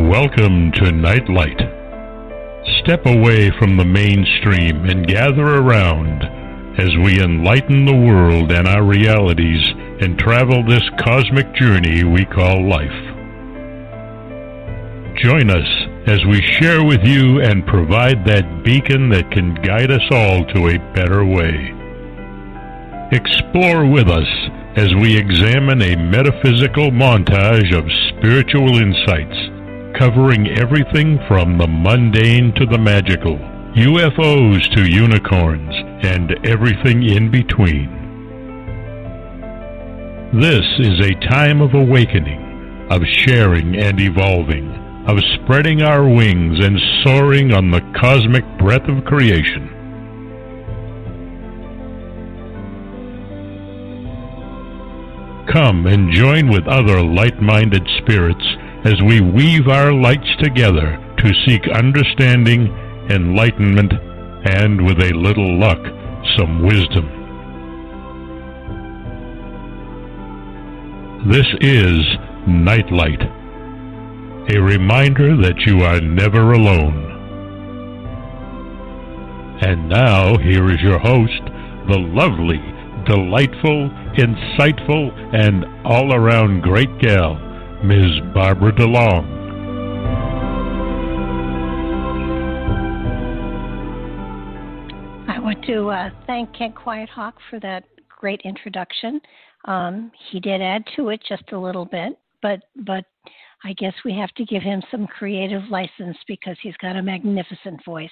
Welcome to Nightlight. Step away from the mainstream and gather around as we enlighten the world and our realities and travel this cosmic journey we call life. Join us as we share with you and provide that beacon that can guide us all to a better way. Explore with us as we examine a metaphysical montage of spiritual insights, covering everything from the mundane to the magical, UFOs to unicorns, and everything in between. This is a time of awakening, of sharing and evolving, of spreading our wings and soaring on the cosmic breath of creation. Come and join with other light-minded spirits as we weave our lights together to seek understanding, enlightenment, and, with a little luck, some wisdom. This is Nightlight, a reminder that you are never alone. And now, here is your host, the lovely, delightful, insightful, and all-around great gal, Ms. Barbara DeLong. I want to thank Kent Quiethawk for that great introduction. He did add to it just a little bit, but I guess we have to give him some creative license because he's got a magnificent voice.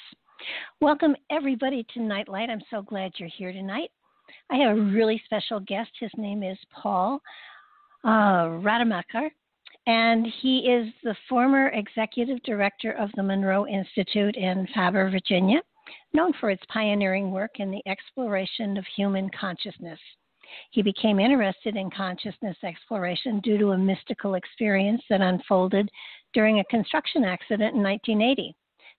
Welcome, everybody, to Nightlight. I'm so glad you're here tonight. I have a really special guest. His name is Paul Rademacher, and he is the former executive director of the Monroe Institute in Faber, Virginia, known for its pioneering work in the exploration of human consciousness. He became interested in consciousness exploration due to a mystical experience that unfolded during a construction accident in 1980.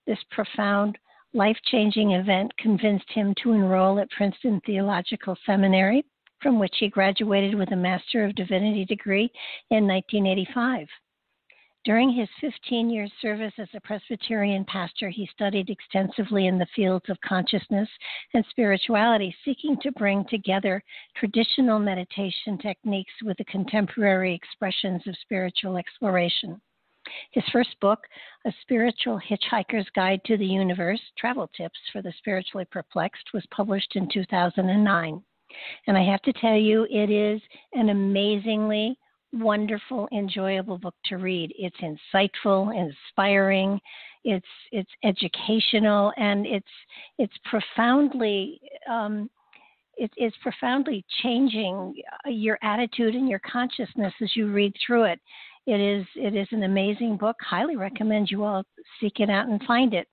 This profound, life-changing event convinced him to enroll at Princeton Theological Seminary, from which he graduated with a Master of Divinity Degree in 1985. During his 15-year service as a Presbyterian pastor, he studied extensively in the fields of consciousness and spirituality, seeking to bring together traditional meditation techniques with the contemporary expressions of spiritual exploration. His first book, A Spiritual Hitchhiker's Guide to the Universe, Travel Tips for the Spiritually Perplexed, was published in 2009. And I have to tell you, it is an amazingly wonderful, enjoyable book to read. It's insightful, inspiring, it's educational, and it's profoundly changing your attitude and your consciousness as you read through it. It is an amazing book. Highly recommend you all seek it out and find it.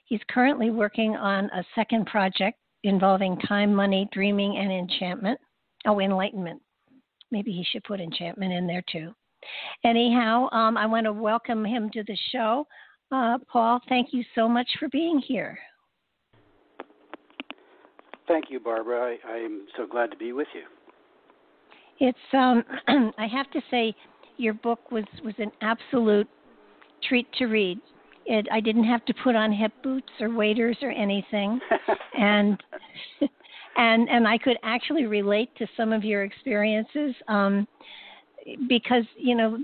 He's currently working on a second project involving time, money, dreaming, and enchantment. Oh, enlightenment. Maybe he should put enchantment in there too. Anyhow, I want to welcome him to the show. Paul, thank you so much for being here. Thank you, Barbara. I am so glad to be with you. It's I have to say, your book was an absolute treat to read. I didn't have to put on hip boots or waders or anything, and I could actually relate to some of your experiences because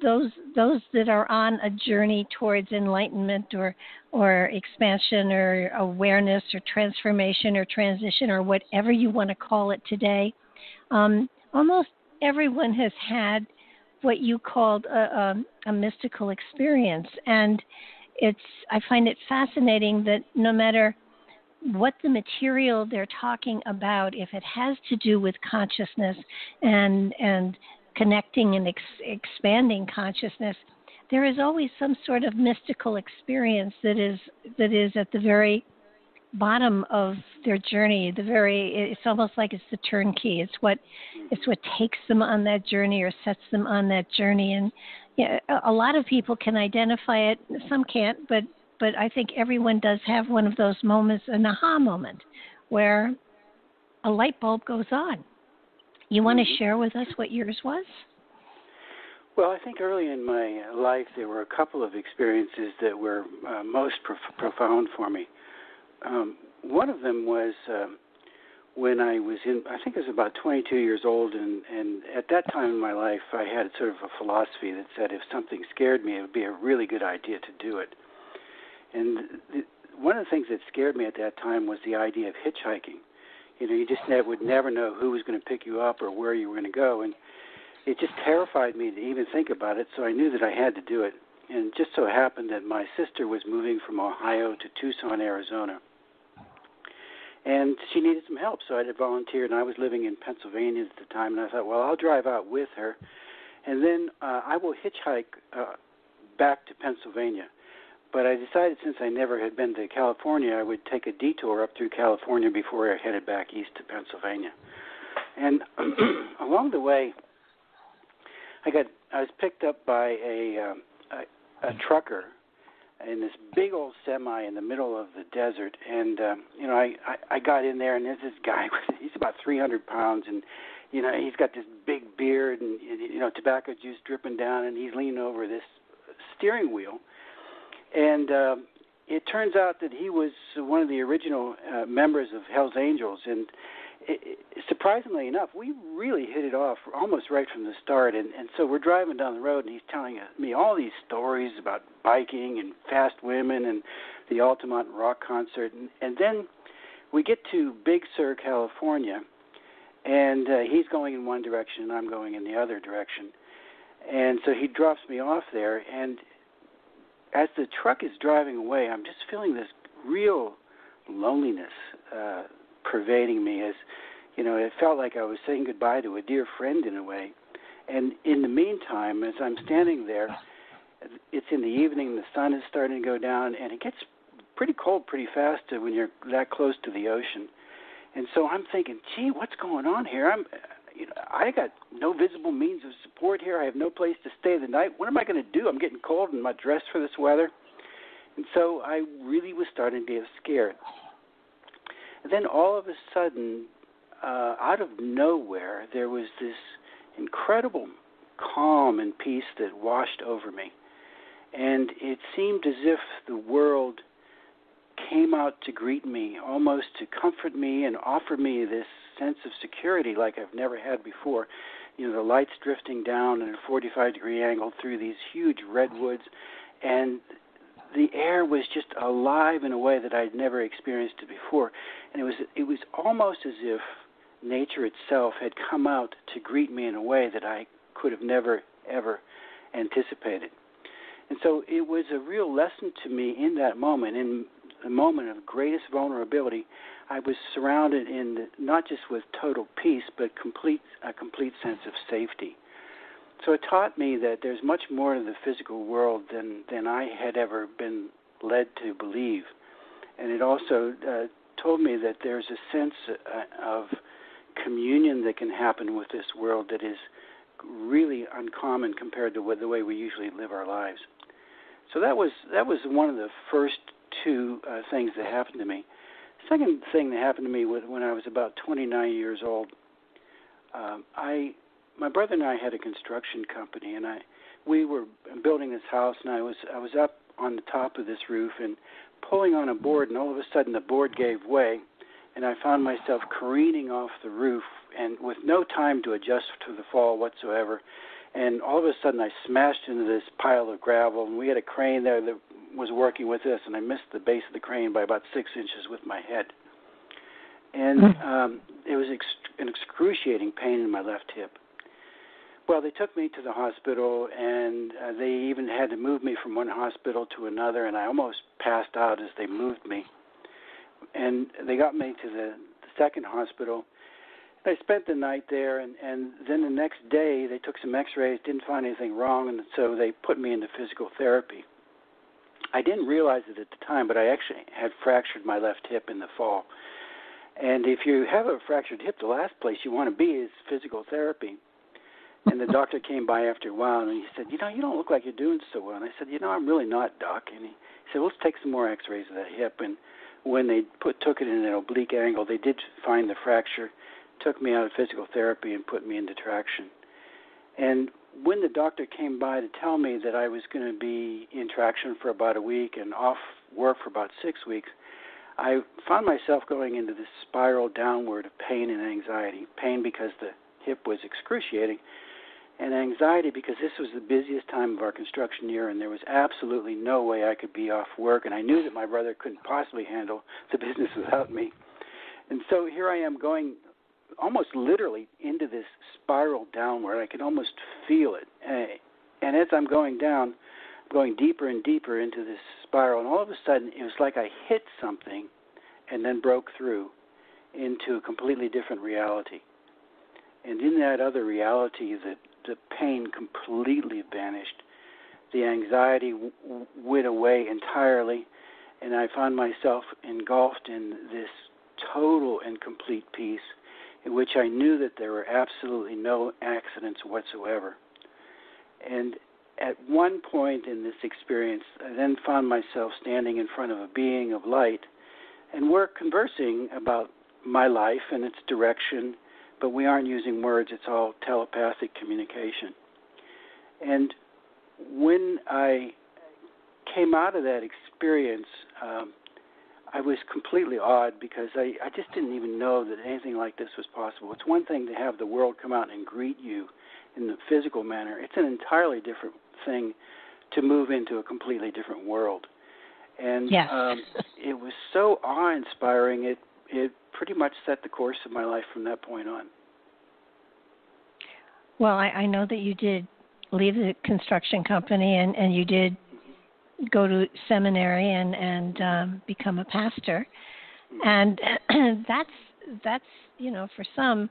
those that are on a journey towards enlightenment or expansion or awareness or transformation or transition or whatever you want to call it today, almost everyone has had what you called a mystical experience. And I find it fascinating that no matter what the material they're talking about, if it has to do with consciousness and connecting and expanding consciousness, there is always some sort of mystical experience that is at the very bottom of their journey. It's almost like it's the turnkey. It's what takes them on that journey or sets them on that journey. And a lot of people can identify it. Some can't, but I think everyone does have one of those moments, an aha moment, where a light bulb goes on. You want to share with us what yours was? Well, I think early in my life there were a couple of experiences that were most profound for me. One of them was when I was I think I was about 22 years old, and at that time in my life I had sort of a philosophy that said if something scared me, it would be a really good idea to do it. And one of the things that scared me at that time was the idea of hitchhiking. You know, you just would never know who was going to pick you up or where you were going to go, and it just terrified me to even think about it, so I knew that I had to do it. And it just so happened that my sister was moving from Ohio to Tucson, Arizona. And she needed some help, so I had volunteered, and I was living in Pennsylvania at the time, and I thought, well, I'll drive out with her, and then I will hitchhike back to Pennsylvania. But I decided since I never had been to California, I would take a detour up through California before I headed back east to Pennsylvania. And along the way, I was picked up by a trucker in this big old semi in the middle of the desert, and I got in there, and there's this guy. He's about 300 pounds, and he's got this big beard, and tobacco juice dripping down, and he's leaning over this steering wheel, and it turns out that he was one of the original members of Hell's Angels, and surprisingly enough, we really hit it off almost right from the start. And so we're driving down the road, and he's telling me all these stories about biking and fast women and the Altamont Rock concert. And then we get to Big Sur, California, and he's going in one direction, and I'm going in the other direction. And so he drops me off there, and as the truck is driving away, I'm just feeling this real loneliness pervading me, as it felt like I was saying goodbye to a dear friend in a way. And in the meantime, as I'm standing there, it's in the evening, the sun is starting to go down, and it gets pretty cold pretty fast when you're that close to the ocean. And so I'm thinking, gee, what's going on here? I got no visible means of support here. I have no place to stay the night. What am I going to do? I'm getting cold and I'm not dressed for this weather. And so I really was starting to get scared. And then all of a sudden, out of nowhere, there was this incredible calm and peace that washed over me. And it seemed as if the world came out to greet me, almost to comfort me and offer me this sense of security like I've never had before. The lights drifting down at a 45-degree angle through these huge redwoods, and the air was just alive in a way that I'd never experienced it before. And it was almost as if nature itself had come out to greet me in a way that I could have never, ever anticipated. And so it was a real lesson to me in that moment, in the moment of greatest vulnerability. I was surrounded not just with total peace, but a complete sense of safety. So it taught me that there's much more to the physical world than I had ever been led to believe. And it also told me that there's a sense of communion that can happen with this world that is really uncommon compared to the way we usually live our lives. So that was one of the first two things that happened to me. Second thing that happened to me when I was about 29 years old, my brother and I had a construction company, and we were building this house, and I was up on the top of this roof and pulling on a board, and all of a sudden the board gave way, and I found myself careening off the roof, and with no time to adjust to the fall whatsoever. And all of a sudden I smashed into this pile of gravel, and we had a crane there that was working with us, and I missed the base of the crane by about 6 inches with my head. And it was an excruciating pain in my left hip. Well, they took me to the hospital, and they even had to move me from one hospital to another, and I almost passed out as they moved me. And they got me to the second hospital. I spent the night there, and then the next day they took some x-rays, didn't find anything wrong, and so they put me into physical therapy. I didn't realize it at the time, but I actually had fractured my left hip in the fall. And if you have a fractured hip, the last place you want to be is physical therapy. And the doctor came by after a while, and he said, you don't look like you're doing so well. And I said, I'm really not, Doc. And he said, let's take some more x-rays of that hip. And when they took it in an oblique angle, they did find the fracture, took me out of physical therapy, and put me into traction. And when the doctor came by to tell me that I was going to be in traction for about a week and off work for about 6 weeks, I found myself going into this spiral downward of pain and anxiety. Pain because the hip was excruciating, and anxiety because this was the busiest time of our construction year, and there was absolutely no way I could be off work, and I knew that my brother couldn't possibly handle the business without me. And so here I am going almost literally into this spiral downward. I could almost feel it. And as I'm going down, going deeper and deeper into this spiral, and all of a sudden it was like I hit something and then broke through into a completely different reality. And in that other reality, the pain completely vanished. The anxiety went away entirely, and I found myself engulfed in this total and complete peace in which I knew that there were absolutely no accidents whatsoever. And at one point in this experience, I then found myself standing in front of a being of light, and we're conversing about my life and its direction, but we aren't using words. It's all telepathic communication. And when I came out of that experience, I was completely awed because I just didn't even know that anything like this was possible. It's one thing to have the world come out and greet you in the physical manner. It's an entirely different thing to move into a completely different world. And yes. It was so awe-inspiring, it pretty much set the course of my life from that point on. Well, I know that you did leave the construction company and you did go to seminary and become a pastor. And that's for some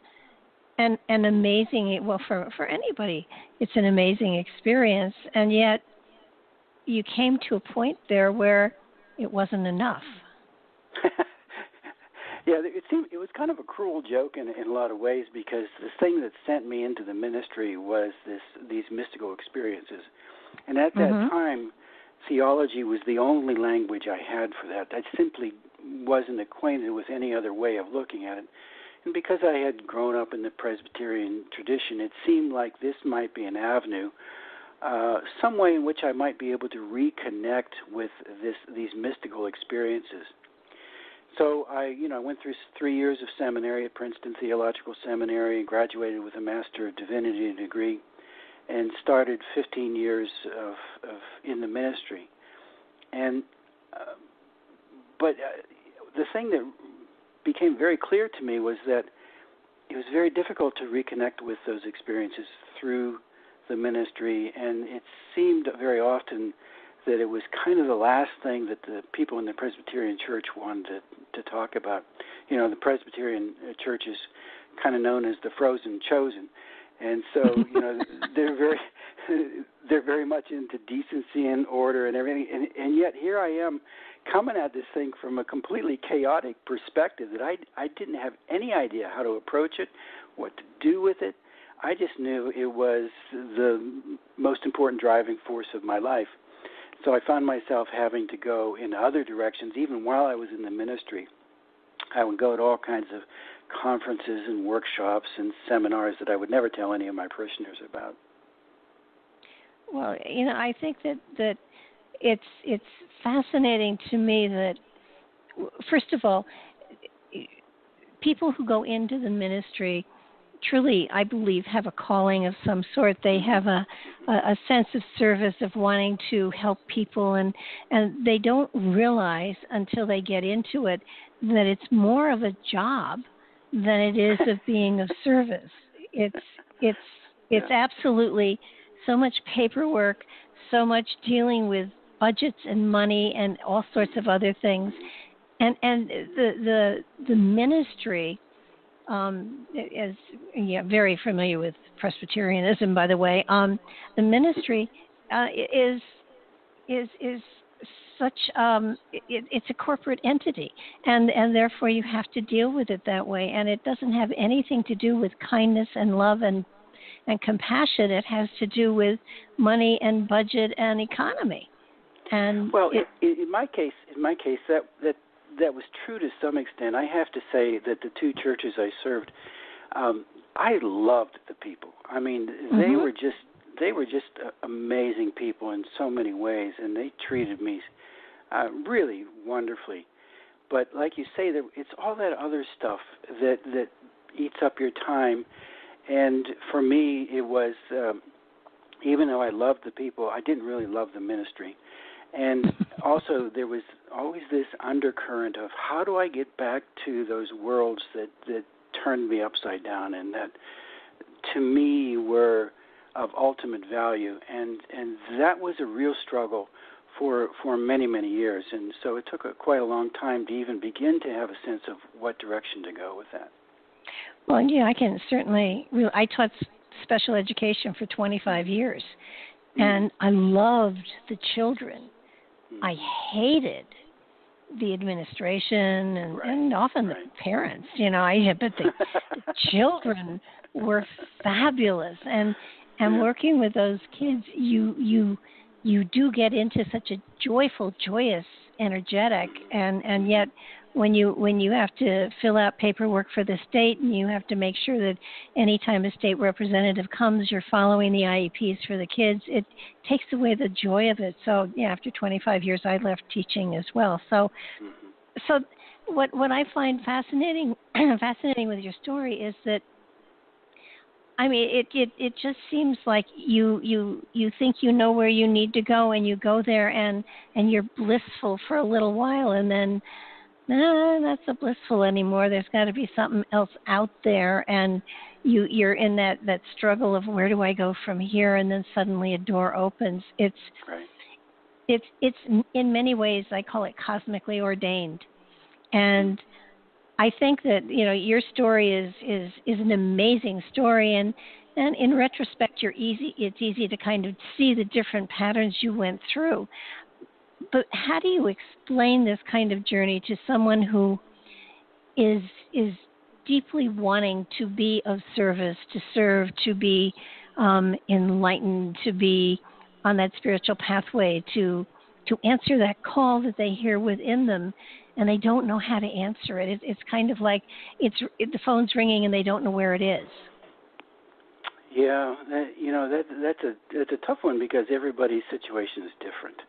an amazing, well, for anybody, it's an amazing experience. And yet you came to a point there where it wasn't enough. Yeah, it was kind of a cruel joke in a lot of ways, because the thing that sent me into the ministry was these mystical experiences. And at that time, theology was the only language I had for that. I simply wasn't acquainted with any other way of looking at it. And because I had grown up in the Presbyterian tradition, it seemed like this might be an avenue, some way in which I might be able to reconnect with these mystical experiences. So I went through 3 years of seminary at Princeton Theological Seminary and graduated with a Master of Divinity Degree, and started 15 years of in the ministry. And but the thing that became very clear to me was that it was very difficult to reconnect with those experiences through the ministry, and it seemed very often that it was kind of the last thing that the people in the Presbyterian Church wanted to talk about. The Presbyterian Church is kind of known as the frozen chosen, and so they're very much into decency and order and everything. And yet here I am coming at this thing from a completely chaotic perspective that I didn't have any idea how to approach it, what to do with it. I just knew it was the most important driving force of my life. So I found myself having to go in other directions. Even while I was in the ministry, I would go to all kinds of conferences and workshops and seminars that I would never tell any of my parishioners about. Well, I think that it's fascinating to me that, first of all, people who go into the ministry truly, I believe, have a calling of some sort. They have a sense of service, of wanting to help people, and they don't realize until they get into it that it's more of a job than it is of being of service. It's absolutely so much paperwork, so much dealing with budgets and money and all sorts of other things, and the ministry. Is very familiar with Presbyterianism, by the way. The ministry is such it's a corporate entity, and therefore you have to deal with it that way. And it doesn't have anything to do with kindness and love and compassion. It has to do with money and budget and economy. And in my case, that was true to some extent. I have to say that the two churches I served, I loved the people. I mean, they were just they were just amazing people in so many ways, and they treated me really wonderfully. But like you say, it's all that other stuff that eats up your time. And for me, it was, even though I loved the people, I didn't really love the ministry. And also, there was always this undercurrent of how do I get back to those worlds that turned me upside down and that, to me, were of ultimate value. And that was a real struggle for many, many years. And so it took quite a long time to even begin to have a sense of what direction to go with that. Well, yeah, I can certainly. I taught special education for 25 years, and I loved the children. I hated the administration and often the parents. But the children were fabulous, and working with those kids, you do get into such a joyful, joyous, energetic, and yet when you have to fill out paperwork for the state and you have to make sure that anytime a state representative comes, you're following the IEPs for the kids, it takes away the joy of it. So yeah, after 25 years, I left teaching as well. So what I find fascinating with your story is that, I mean, it just seems like you think you know where you need to go, and you go there and you're blissful for a little while, and then not so blissful anymore. There's got to be something else out there, and you're in that struggle of where do I go from here, and then suddenly a door opens. It's in many ways, I call it cosmically ordained, and I think that your story is an amazing story, and in retrospect, it's easy to kind of see the different patterns you went through. But how do you explain this kind of journey to someone who is deeply wanting to be of service, to serve, to be enlightened, to be on that spiritual pathway, to answer that call that they hear within them, and they don't know how to answer it? It's kind of like the phone's ringing and they don't know where it is. Yeah, that's a tough one because everybody's situation is different.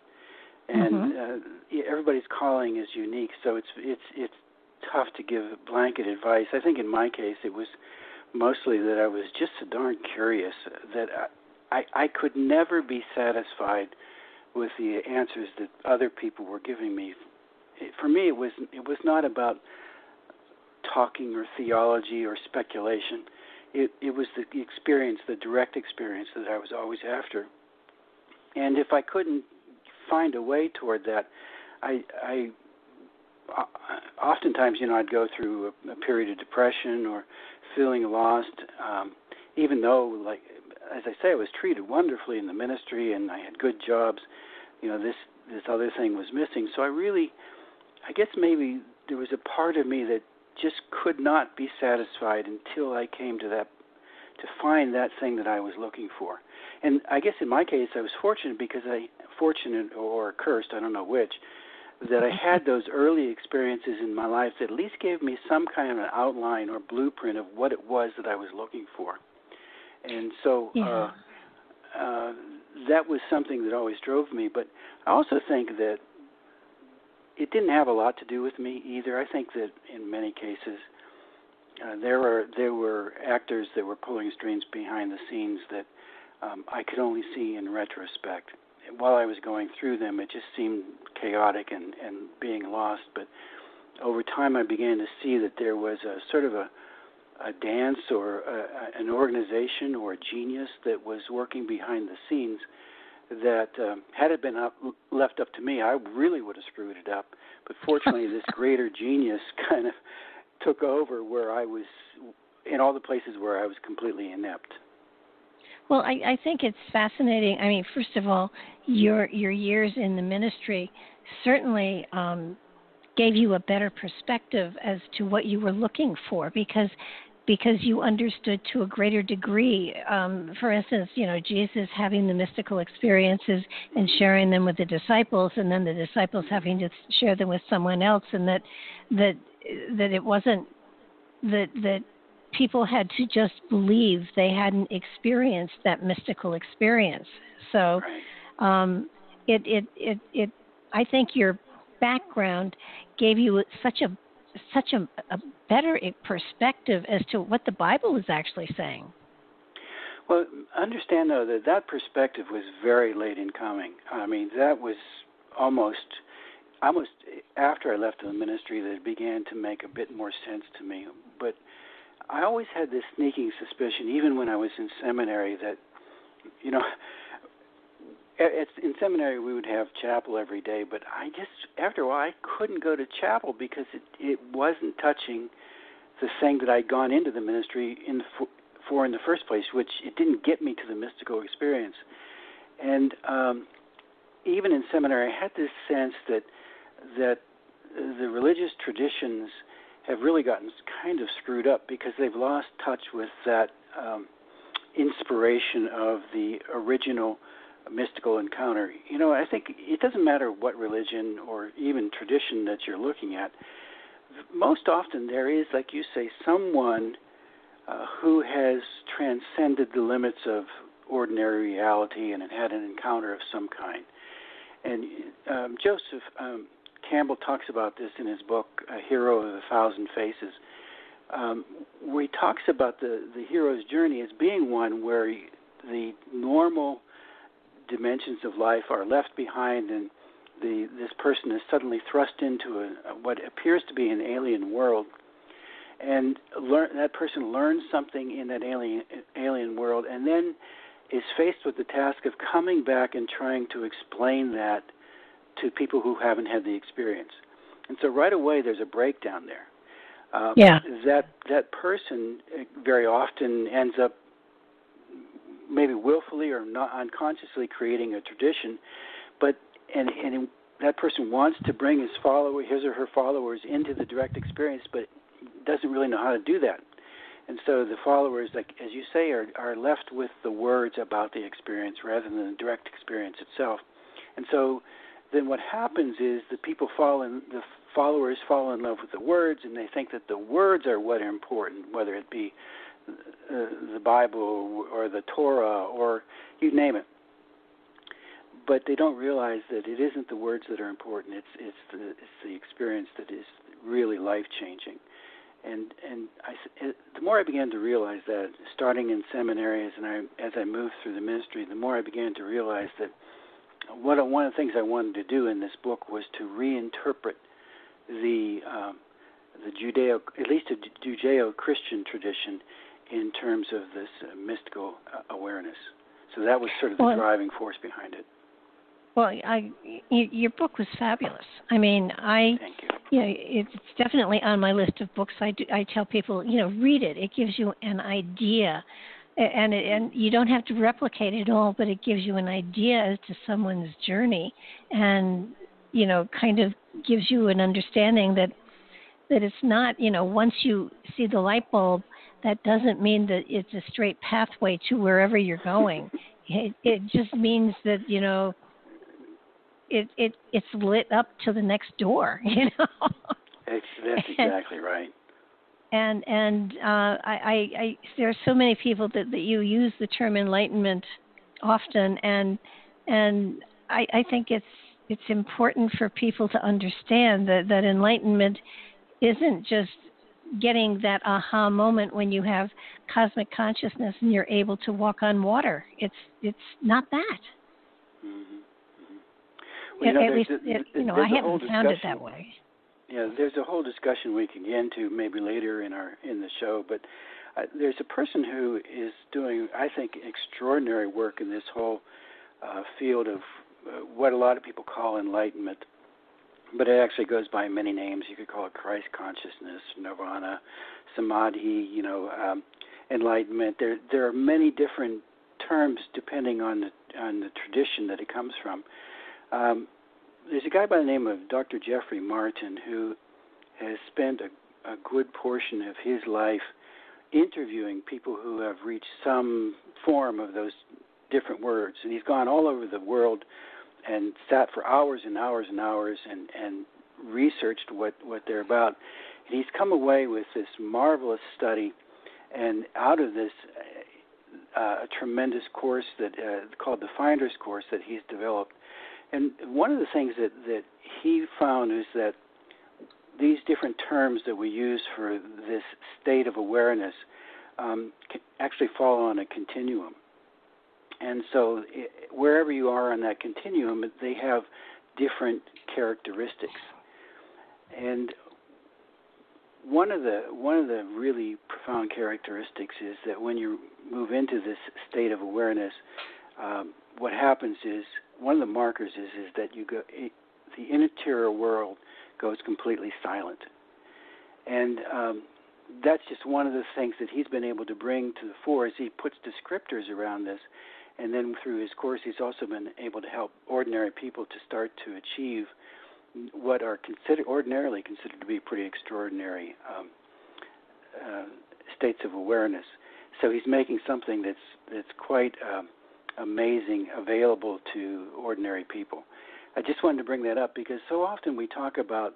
And everybody's calling is unique, so it's tough to give blanket advice. I think in my case, it was mostly that I was just so darn curious that I could never be satisfied with the answers that other people were giving me. For me, it was not about talking or theology or speculation. It was the experience, the direct experience that I was always after. And if I couldn't find a way toward that, I oftentimes, I'd go through a period of depression or feeling lost, even though, like, as I say, I was treated wonderfully in the ministry and I had good jobs. This other thing was missing. So I guess maybe there was a part of me that just could not be satisfied until I came to find that thing that I was looking for. And I guess in my case, I was fortunate because fortunate or cursed, I don't know which, that I had those early experiences in my life that at least gave me some kind of an outline or blueprint of what it was that I was looking for. And so that was something that always drove me. But I also think that it didn't have a lot to do with me either. I think that in many cases there were actors that were pulling strings behind the scenes that I could only see in retrospect. While I was going through them, it just seemed chaotic and being lost. But over time, I began to see that there was a sort of a dance or an organization or a genius that was working behind the scenes that had it been left up to me, I really would have screwed it up. But fortunately, this greater genius kind of took over where I was, in all the places where I was completely inept. Well, I think it's fascinating. I mean, first of all, your years in the ministry certainly gave you a better perspective as to what you were looking for because you understood to a greater degree. For instance, Jesus having the mystical experiences and sharing them with the disciples, and then the disciples having to share them with someone else, and that it wasn't that people had to just believe they hadn't experienced that mystical experience. So, I think your background gave you such a better perspective as to what the Bible is actually saying. Well, understand, though, that perspective was very late in coming. I mean, that was almost after I left the ministry that it began to make a bit more sense to me. But I always had this sneaking suspicion, even when I was in seminary, that, you know, in seminary we would have chapel every day, but after a while, I couldn't go to chapel because it wasn't touching the thing that I'd gone into the ministry for in the first place, which it didn't get me to the mystical experience. And even in seminary, I had this sense that the religious traditions have really gotten kind of screwed up because they've lost touch with that inspiration of the original mystical encounter. You know, I think it doesn't matter what religion or even tradition that you're looking at. Most often there is, like you say, someone who has transcended the limits of ordinary reality and had an encounter of some kind. And Joseph Campbell talks about this in his book, A Hero of a Thousand Faces, where he talks about the hero's journey as being one where the normal dimensions of life are left behind, and this person is suddenly thrust into what appears to be an alien world, and that person learns something in that alien world, and then is faced with the task of coming back and trying to explain that to people who haven't had the experience. And so right away there's a breakdown there. That person very often ends up maybe willfully or not unconsciously creating a tradition, and that person wants to bring his or her followers into the direct experience, but doesn't really know how to do that. And so the followers, like as you say, are left with the words about the experience rather than the direct experience itself. And so then what happens is the followers fall in love with the words, and they think that the words are what are important, whether it be the Bible or the Torah or you name it. But they don't realize that it isn't the words that are important. It's the experience that is really life-changing. And the more I began to realize that, starting in seminaries and as I moved through the ministry, the more I began to realize that one of the things I wanted to do in this book was to reinterpret the Judeo-Christian tradition in terms of this mystical awareness. So that was sort of the driving force behind it. Well, your book was fabulous. I mean, Thank you. You know, it's definitely on my list of books. I tell people, you know, read it. It gives you an idea, and you don't have to replicate it all, but it gives you an idea as to someone's journey, and you know, kind of gives you an understanding that it's not, you know, once you see the light bulb, that doesn't mean that it's a straight pathway to wherever you're going. It just means that, you know, it's lit up to the next door, you know. That's exactly right. And I there are so many people that you use the term enlightenment often, and I think it's important for people to understand that enlightenment isn't just getting that aha moment when you have cosmic consciousness and you're able to walk on water. It's not that. Mm-hmm. Well, at least, I haven't found it that way. Yeah, there's a whole discussion we can get into maybe later in the show, but there's a person who is doing, I think, extraordinary work in this whole field of what a lot of people call enlightenment, but it actually goes by many names. You could call it Christ consciousness, nirvana, samadhi, enlightenment. There are many different terms depending on the tradition that it comes from. There's a guy by the name of Dr. Jeffrey Martin who has spent a good portion of his life interviewing people who have reached some form of those different words. And he's gone all over the world and sat for hours and hours and hours and researched what they're about. And he's come away with this marvelous study And out of this, a tremendous course that called the Finder's Course that he's developed. And one of the things that he found is that these different terms that we use for this state of awareness can actually fall on a continuum. And so wherever you are on that continuum, they have different characteristics. And one of the really profound characteristics is that when you move into this state of awareness, what happens is, one of the markers is that the interior world goes completely silent. And that's just one of the things that he's been able to bring to the fore as he puts descriptors around this. And then through his course, he's also been able to help ordinary people to start to achieve what are ordinarily considered to be pretty extraordinary states of awareness. So he's making something that's quite amazing available to ordinary people. I just wanted to bring that up because so often we talk about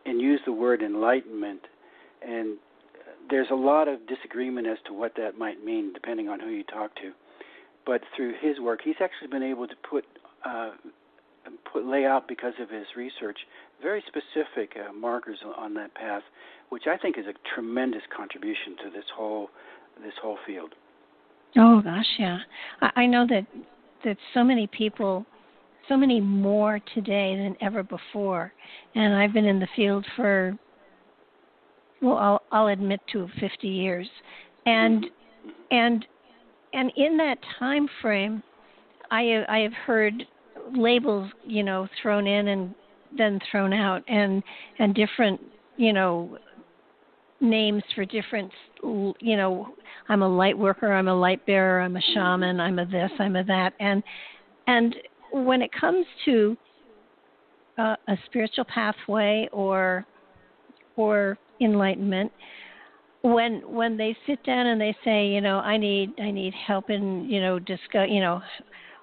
and use the word enlightenment, and there's a lot of disagreement as to what that might mean depending on who you talk to. But through his work, he's actually been able to lay out, because of his research, very specific markers on that path, which I think is a tremendous contribution to this whole field. Oh gosh, yeah. I know that so many people, so many more today than ever before, and I've been in the field for, well, I'll admit to 50 years, and in that time frame, I have heard labels, thrown in and then thrown out, and different, names for different, I'm a light worker, I'm a light bearer, I'm a shaman, I'm a this, I'm a that, and when it comes to a spiritual pathway or enlightenment, when they sit down and they say, I need help in, discuss,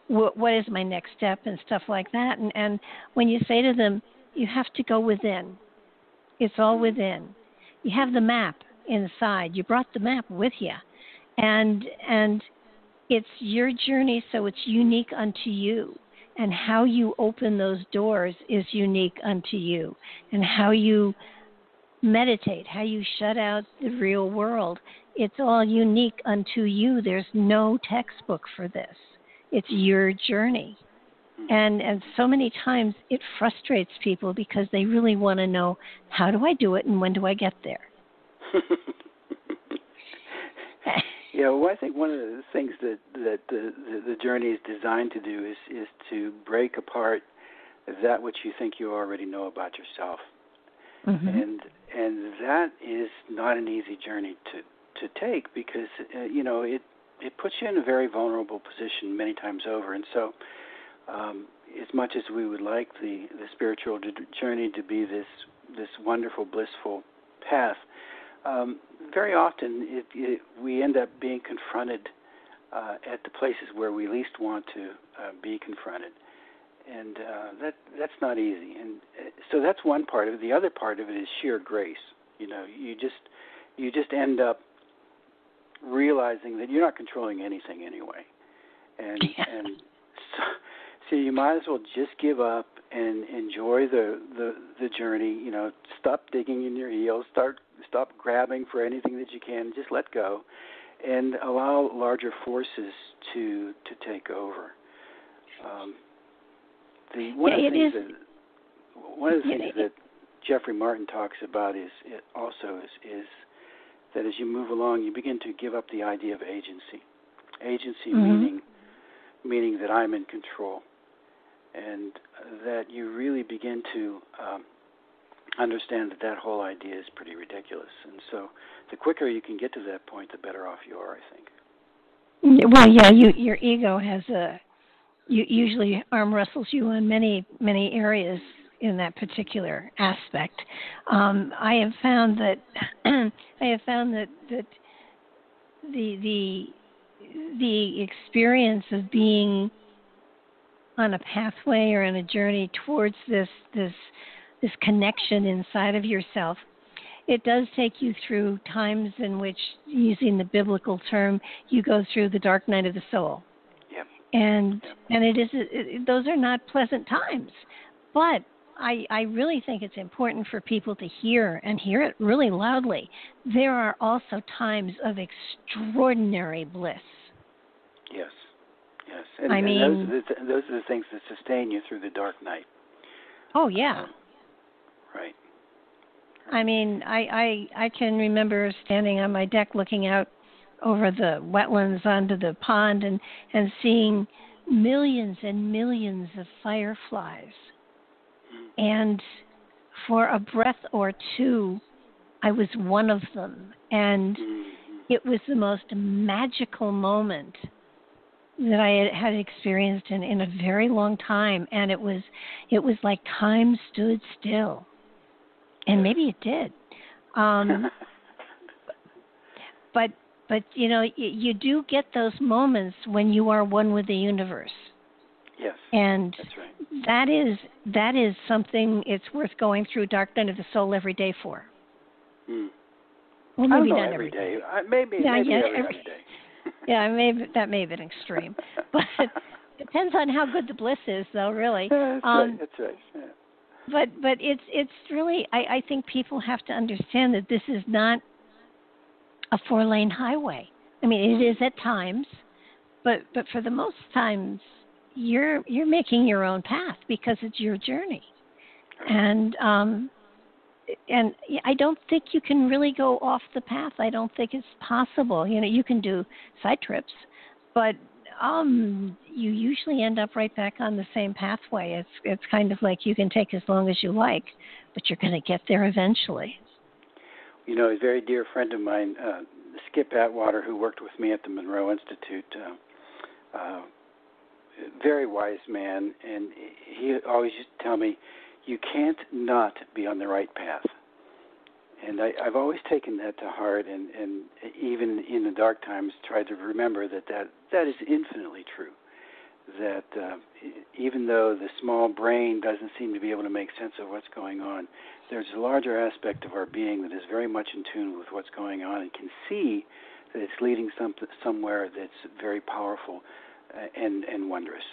what is my next step and stuff like that, and when you say to them, you have to go within. It's all within. You have the map inside. You brought the map with you, and it's your journey, so it's unique unto you. And how you open those doors is unique unto you, and how you meditate, how you shut out the real world. It's all unique unto you. There's no textbook for this. It's your journey. And so many times it frustrates people because they really want to know, how do I do it and when do I get there? Yeah, well, I think one of the things that the journey is designed to do is to break apart that which you think you already know about yourself. Mm-hmm. And that is not an easy journey to take because, it puts you in a very vulnerable position many times over. And so as much as we would like the spiritual journey to be this wonderful, blissful path, very often we end up being confronted at the places where we least want to be confronted. And that's not easy. And so that's one part of it. The other part of it is sheer grace. You just end up realizing that you're not controlling anything anyway. And so you might as well just give up and enjoy the journey. Stop digging in your heels. Stop grabbing for anything that you can. Just let go, and allow larger forces to take over. One of the things that Jeffrey Martin talks about is that as you move along, you begin to give up the idea of agency. Agency mm-hmm. meaning that I'm in control, and that you really begin to understand that whole idea is pretty ridiculous. And so the quicker you can get to that point, the better off you are, I think. Well, yeah, your ego has usually arm wrestles you on many, many areas in that particular aspect. I have found that the experience of being on a pathway or on a journey towards this connection inside of yourself it does take you through times in which, using the biblical term, you go through the dark night of the soul. Yep. And those are not pleasant times. But I really think it's important for people to hear, and hear it really loudly. There are also times of extraordinary bliss. Yes. Yes. And, I mean, those are the things that sustain you through the dark night. Oh, yeah. Right. I mean, I can remember standing on my deck looking out over the wetlands onto the pond and seeing millions and millions of fireflies. And for a breath or two, I was one of them. And it was the most magical moment that I had experienced in a very long time. And it was like time stood still. And maybe it did. But you know, you do get those moments when you are one with the universe. Yes. And that's right. that is something it's worth going through dark night of the soul every day for. Well, maybe not every day. Maybe every day. Yeah, that may have been extreme. But it depends on how good the bliss is, though, really. That's right. That's right. Yeah. But it's really, I think people have to understand that this is not a 4-lane highway. I mean, it is at times, but for the most times, you're making your own path because it's your journey. And I don't think you can really go off the path. I don't think it's possible. You know, you can do side trips, but you usually end up right back on the same pathway. It's kind of like you can take as long as you like, but you're going to get there eventually. You know, a very dear friend of mine, Skip Atwater, who worked with me at the Monroe Institute, very wise man, and he always used to tell me, you can't not be on the right path. And I've always taken that to heart, and even in the dark times tried to remember that is infinitely true. That even though the small brain doesn't seem to be able to make sense of what's going on, there's a larger aspect of our being that is very much in tune with what's going on and can see that it's leading somewhere that's very powerful and wondrous.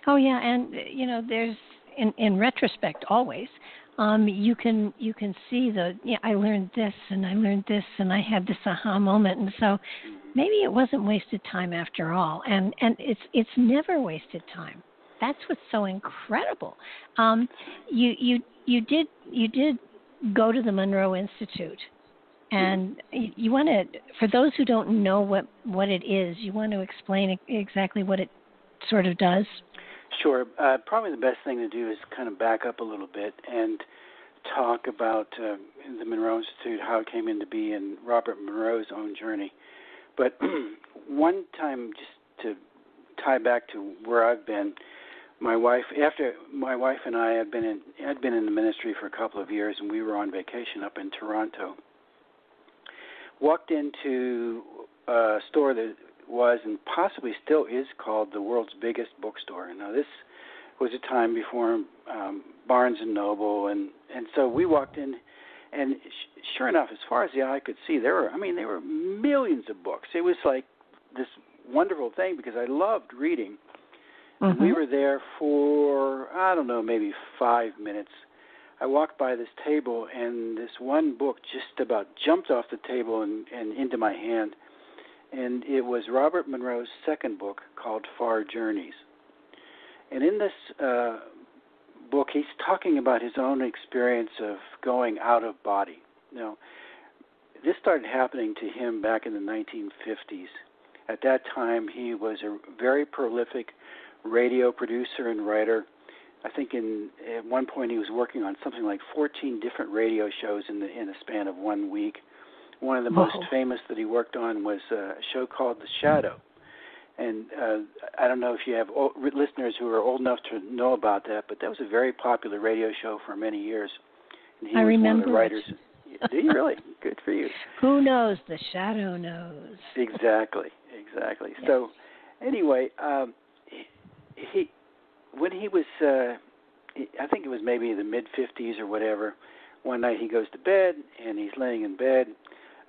Oh, yeah, and, you know, there's, in retrospect, always, you can see I learned this and I had this aha moment, and so maybe it wasn't wasted time after all, and it's never wasted time. That's what's so incredible. You did go to the Monroe Institute, and you want to, for those who don't know what it is, you want to explain exactly what it sort of does? Sure. Probably the best thing to do is kind of back up a little bit and talk about the Monroe Institute, how it came into being, and Robert Monroe's own journey. But one time, just to tie back to where I've been, after my wife and I had been in the ministry for a couple of years, and we were on vacation up in Toronto. Walked into a store that was and possibly still is called the world's biggest bookstore. Now, this was a time before Barnes & Noble, and so we walked in, and sure enough, as far as the eye could see, there were millions of books. It was like this wonderful thing because I loved reading. And we were there for, I don't know, maybe 5 minutes. I walked by this table, and this one book just about jumped off the table and into my hand. And it was Robert Monroe's second book called Far Journeys. And in this book, he's talking about his own experience of going out of body. Now, this started happening to him back in the 1950s. At that time, he was a very prolific radio producer and writer. I think at one point he was working on something like 14 different radio shows in the span of 1 week. One of the most famous that he worked on was a show called The Shadow. And I don't know if you have listeners who are old enough to know about that, but that was a very popular radio show for many years. And he was remember one of the writers. Do you really? Good for you. Who knows? The Shadow knows. Exactly. Yes. So anyway, when he was, I think it was maybe the mid-50s or whatever, one night he goes to bed, and he's laying in bed,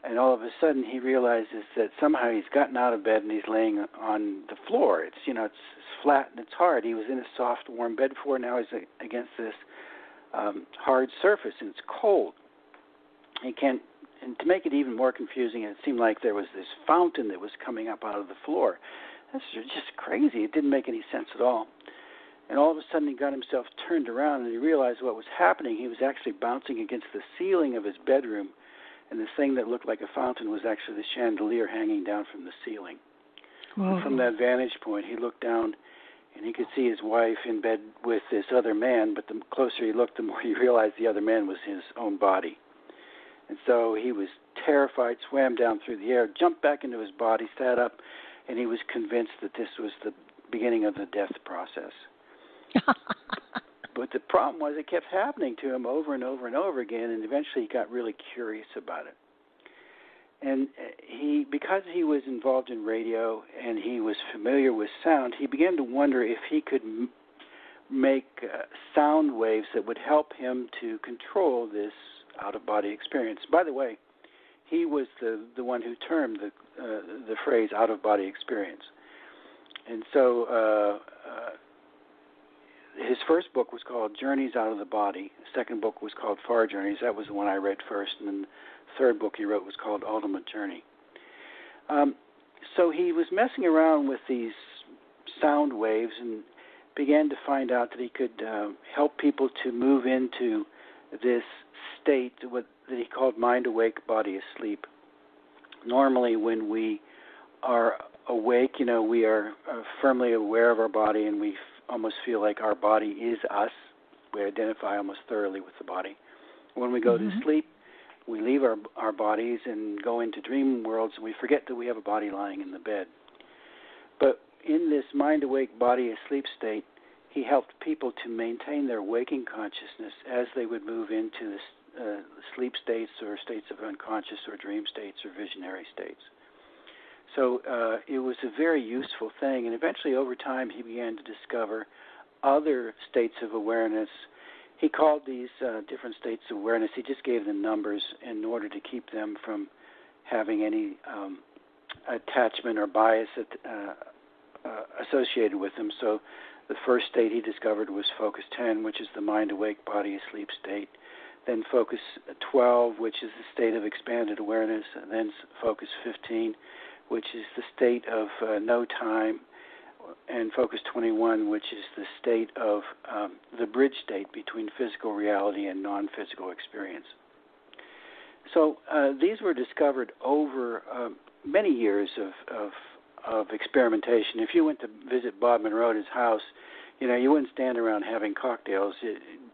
and all of a sudden he realizes that somehow he's gotten out of bed and he's laying on the floor. It's, you know, it's flat and it's hard. He was in a soft, warm bed before. Now he's against this hard surface, and it's cold. He can't. And to make it even more confusing, it seemed like there was this fountain that was coming up out of the floor. That's just crazy. It didn't make any sense at all. And all of a sudden he got himself turned around and he realized what was happening. He was actually bouncing against the ceiling of his bedroom, and the thing that looked like a fountain was actually the chandelier hanging down from the ceiling. And from that vantage point, he looked down and he could see his wife in bed with this other man, but the closer he looked, the more he realized the other man was his own body. And so he was terrified, swam down through the air, jumped back into his body, sat up, and he was convinced that this was the beginning of the death process. But the problem was it kept happening to him over and over and over again, and eventually he got really curious about it. And because he was involved in radio and he was familiar with sound, he began to wonder if he could make sound waves that would help him to control this out-of-body experience. By the way, he was the one who termed the phrase out-of-body experience. And so his first book was called Journeys Out of the Body. The second book was called Far Journeys. That was the one I read first. And then the third book he wrote was called Ultimate Journey. So he was messing around with these sound waves and began to find out that he could help people to move into this state, what that he called mind awake, body asleep. Normally when we are awake, you know, we are firmly aware of our body, and we almost feel like our body is us. We identify almost thoroughly with the body. When we go to sleep, we leave our bodies and go into dream worlds, and we forget that we have a body lying in the bed. But in this mind awake, body asleep state, he helped people to maintain their waking consciousness as they would move into sleep states or states of unconscious or dream states or visionary states. So it was a very useful thing, and eventually over time he began to discover other states of awareness. He called these different states of awareness, he just gave them numbers in order to keep them from having any attachment or bias associated with them. So the first state he discovered was Focus 10, which is the mind-awake, body-asleep state. Then Focus 12, which is the state of expanded awareness. And then Focus 15, which is the state of no time. And Focus 21, which is the state of the bridge state between physical reality and non-physical experience. So these were discovered over many years of experimentation. If you went to visit Bob Monroe at his house, you know, you wouldn't stand around having cocktails.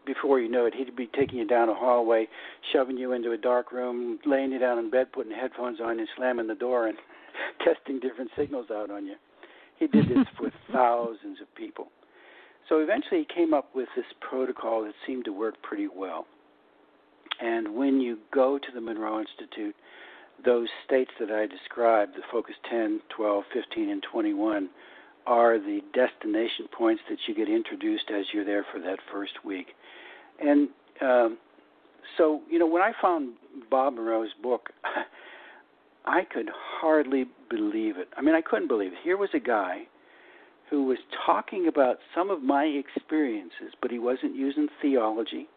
Before you know it, he'd be taking you down a hallway, shoving you into a dark room, laying you down in bed, putting headphones on, and slamming the door and testing different signals out on you. He did this with thousands of people. So eventually he came up with this protocol that seemed to work pretty well. And when you go to the Monroe Institute, those states that I described, the Focus 10, 12, 15, and 21, are the destination points that you get introduced as you're there for that first week. And so, you know, when I found Bob Monroe's book, I could hardly believe it. I mean, I couldn't believe it. Here was a guy who was talking about some of my experiences, but he wasn't using theology.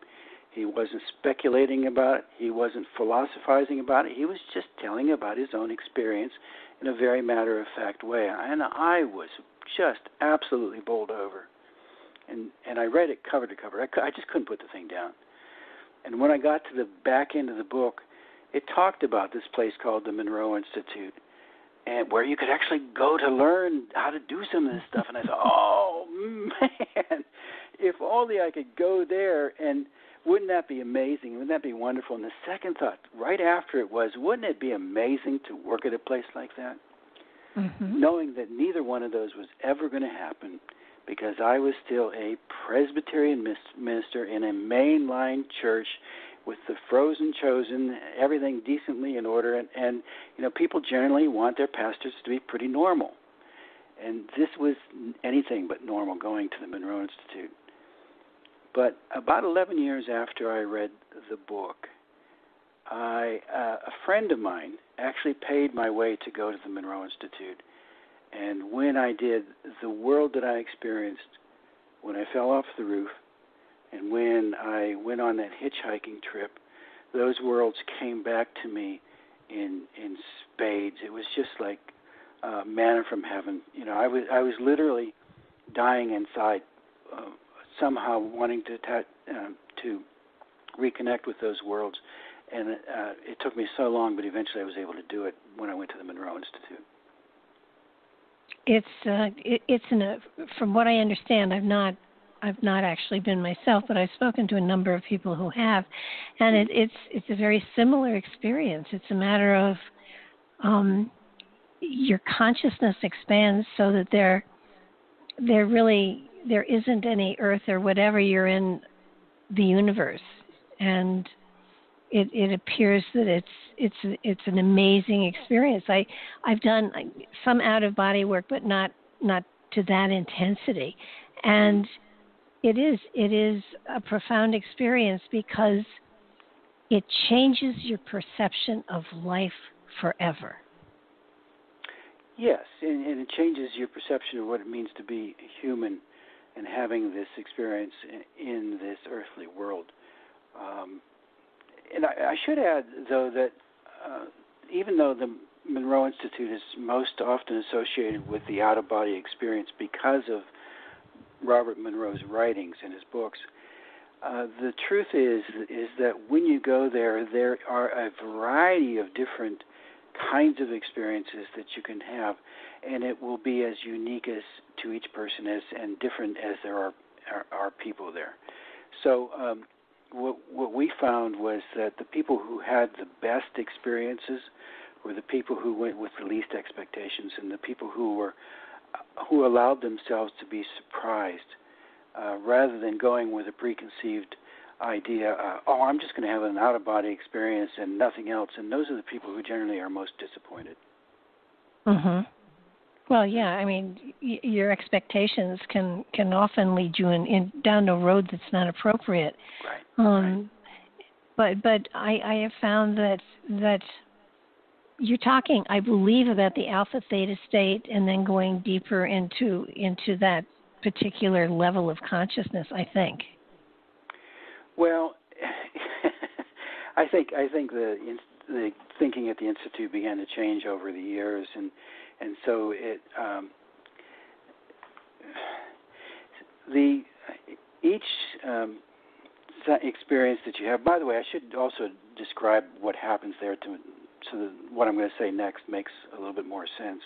He wasn't speculating about it. He wasn't philosophizing about it. He was just telling about his own experience in a very matter-of-fact way. And I was just absolutely bowled over. And I read it cover to cover. I just couldn't put the thing down. And when I got to the back end of the book, it talked about this place called the Monroe Institute, and where you could actually go to learn how to do some of this stuff. And I thought, oh, man, if only I could go there, and wouldn't that be amazing? Wouldn't that be wonderful? And the second thought right after it was, wouldn't it be amazing to work at a place like that? Knowing that neither one of those was ever going to happen, because I was still a Presbyterian minister in a mainline church with the frozen chosen, everything decently in order, and you know, people generally want their pastors to be pretty normal. And this was anything but normal, going to the Monroe Institute. But about 11 years after I read the book, a friend of mine actually paid my way to go to the Monroe Institute. And when I did, the world that I experienced when I fell off the roof and when I went on that hitchhiking trip, those worlds came back to me in spades. It was just like manna from heaven. You know, I was literally dying inside, somehow wanting to reconnect with those worlds. And it took me so long, but eventually I was able to do it when I went to the Monroe Institute. From what I understand, I've not actually been myself, but I've spoken to a number of people who have, and it's a very similar experience. It's a matter of your consciousness expands so that there isn't any earth or whatever. You're in the universe, and it appears that it's an amazing experience. I've done some out of body work, but not to that intensity, and it is a profound experience because it changes your perception of life forever. Yes, and it changes your perception of what it means to be human and having this experience in this earthly world. And I should add, though, that even though the Monroe Institute is most often associated with the out-of-body experience because of Robert Monroe's writings and his books, the truth is that when you go there are a variety of different kinds of experiences that you can have, and it will be as unique as to each person and different as there are people there. So what we found was that the people who had the best experiences were the people who went with the least expectations, and the people who allowed themselves to be surprised rather than going with a preconceived idea, I'm just going to have an out-of-body experience and nothing else. And those are the people who generally are most disappointed. Mm-hmm. Well, yeah, I mean, your expectations can often lead you down a road that's not appropriate. Right. But I have found that you're talking, I believe, about the alpha theta state and then going deeper into that particular level of consciousness, I think. Well, I think the thinking at the Institute began to change over the years, and so each experience that you have. By the way, I should also describe what happens there so that what I'm going to say next makes a little bit more sense.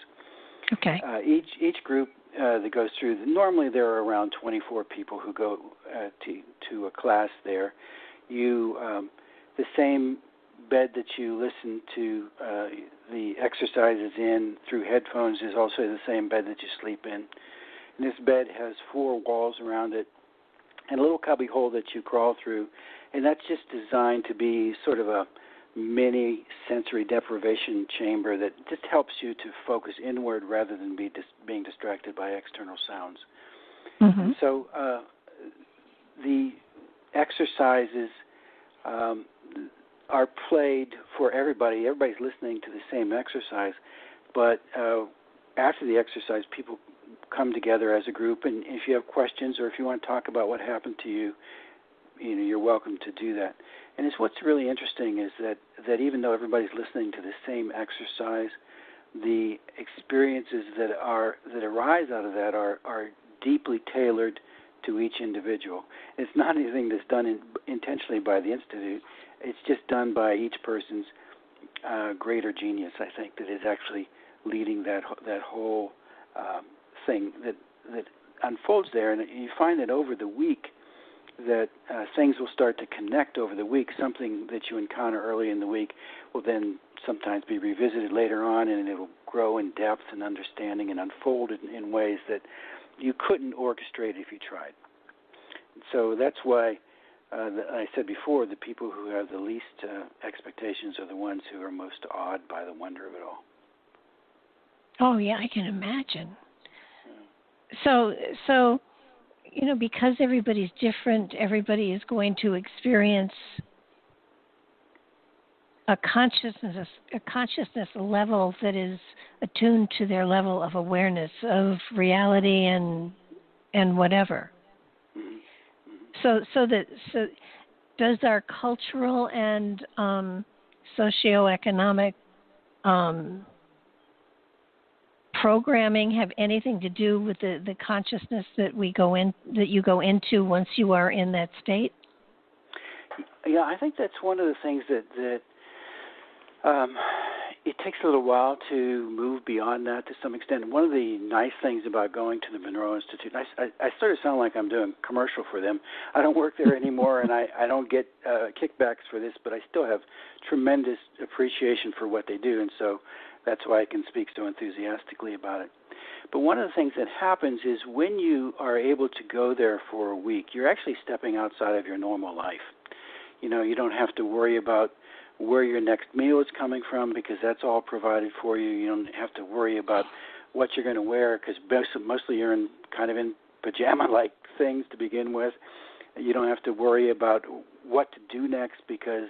Okay. Each group that goes through, normally there are around 24 people who go to a class there. The same bed that you listen to the exercises in through headphones is also the same bed that you sleep in. And this bed has 4 walls around it and a little cubby hole that you crawl through, and that's just designed to be sort of a mini sensory deprivation chamber that just helps you to focus inward rather than being distracted by external sounds. Mm-hmm. And so the exercises are played for everybody. Everybody's listening to the same exercise, but after the exercise, people come together as a group, and if you have questions or if you want to talk about what happened to you, you're welcome to do that. And it's what's really interesting is that even though everybody's listening to the same exercise, the experiences that arise out of that are deeply tailored to each individual. It's not anything that's done intentionally by the Institute. It's just done by each person's greater genius, I think, that is actually leading that whole thing that unfolds there. And you find that over the week that things will start to connect over the week. Something that you encounter early in the week will then sometimes be revisited later on, and it will grow in depth and understanding and unfold in ways that you couldn't orchestrate if you tried. So that's why I said before, the people who have the least expectations are the ones who are most awed by the wonder of it all. Oh, yeah, I can imagine. So because everybody's different, everybody is going to experience a consciousness level that is attuned to their level of awareness of reality and whatever. So does our cultural and socioeconomic programming have anything to do with the consciousness that you go into once you are in that state? Yeah, I think that's one of the things that it takes a little while to move beyond that to some extent. One of the nice things about going to the Monroe Institute, I sort of sound like I'm doing a commercial for them. I don't work there anymore, and I don't get kickbacks for this, but I still have tremendous appreciation for what they do, and so that's why I can speak so enthusiastically about it. But one of the things that happens is when you are able to go there for a week, you're actually stepping outside of your normal life. You don't have to worry about where your next meal is coming from because that's all provided for you. You don't have to worry about what you're going to wear because mostly you're in pajama-like things to begin with. You don't have to worry about what to do next because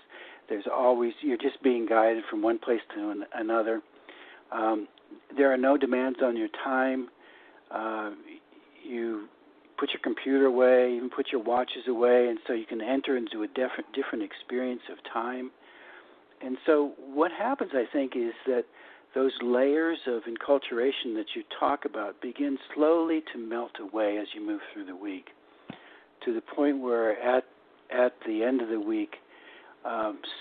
you're just being guided from one place to another. There are no demands on your time. You put your computer away, even put your watches away, and so you can enter into a different experience of time. And so what happens, I think, is that those layers of enculturation that you talk about begin slowly to melt away as you move through the week, to the point where at the end of the week,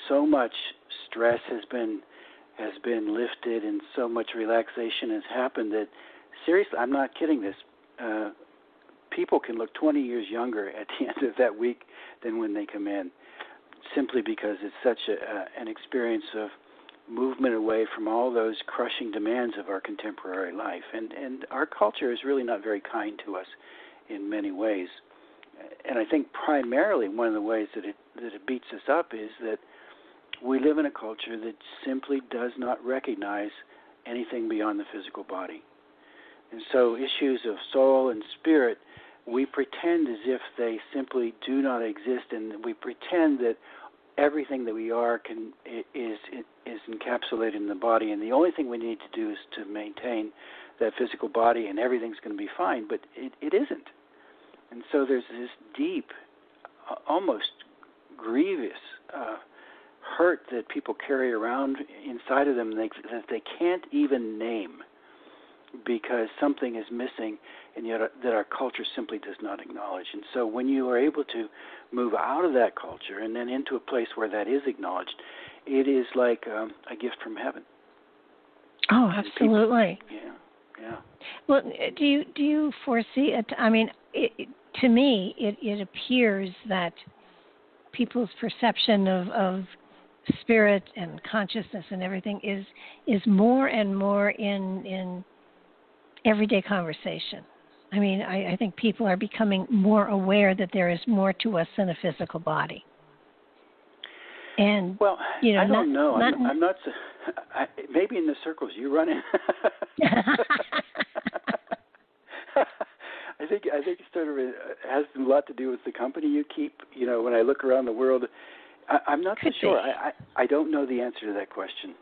so much stress has been lifted and so much relaxation has happened that, seriously, I'm not kidding this, people can look 20 years younger at the end of that week than when they come in, simply because it's such an experience of movement away from all those crushing demands of our contemporary life. And our culture is really not very kind to us in many ways. And I think primarily one of the ways that it beats us up is that we live in a culture that simply does not recognize anything beyond the physical body. And so issues of soul and spirit, we pretend as if they simply do not exist, and we pretend that everything that we are is encapsulated in the body, and the only thing we need to do is to maintain that physical body, and everything's going to be fine, but it isn't. And so there's this deep, almost grievous hurt that people carry around inside of them that they can't even name because something is missing, and yet that our culture simply does not acknowledge. And so when you are able to move out of that culture and then into a place where that is acknowledged, it is like a gift from heaven. Oh, absolutely. Yeah. Well, do you foresee it? I mean, to me, it appears that people's perception of spirit and consciousness and everything is more and more in everyday conversation. I mean, I think people are becoming more aware that there is more to us than a physical body. And well, I don't know. I'm not. Maybe in the circles you run in. I think it sort of has a lot to do with the company you keep. When I look around the world, I'm not so sure. I don't know the answer to that question.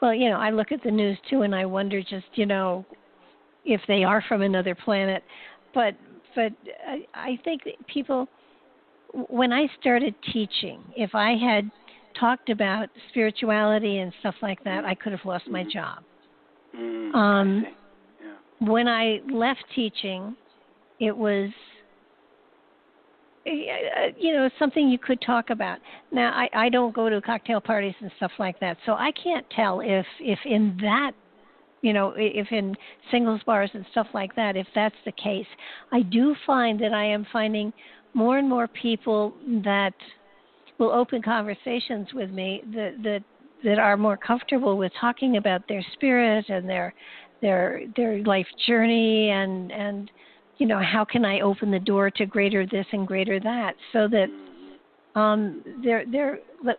Well, I look at the news too, and I wonder just, if they are from another planet. But I think that people, when I started teaching, if I had talked about spirituality and stuff like that, I could have lost my job. I see. Yeah. When I left teaching, it was, something you could talk about. Now, I don't go to cocktail parties and stuff like that, so I can't tell if in that, if in singles bars and stuff like that, if that's the case. I do find that I am finding more and more people that will open conversations with me that are more comfortable with talking about their spirit and their life journey and how can I open the door to greater this and greater that, so that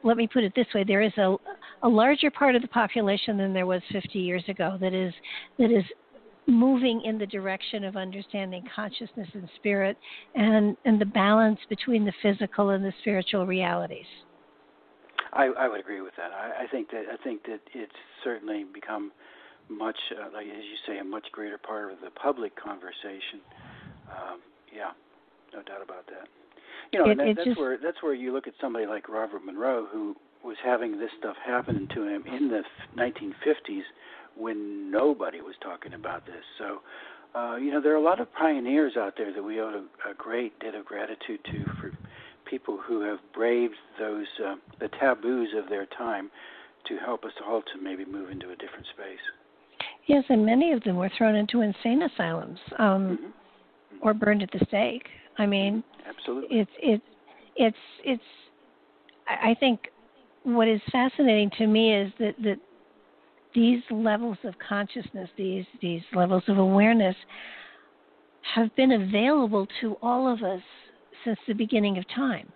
let me put it this way, there is a larger part of the population than there was 50 years ago that is moving in the direction of understanding consciousness and spirit and the balance between the physical and the spiritual realities. I would agree with that. I think that it's certainly become much, like as you say, a much greater part of the public conversation. Yeah, no doubt about that. You know, that's where you look at somebody like Robert Monroe, who was having this stuff happen to him in the 1950s when nobody was talking about this. So, you know, there are a lot of pioneers out there that we owe a great debt of gratitude to, for people who have braved those the taboos of their time to help us all to maybe move into a different space. Yes, and many of them were thrown into insane asylums or burned at the stake. I mean, absolutely. It's. I think what is fascinating to me is that these levels of consciousness, these levels of awareness, have been available to all of us since the beginning of time.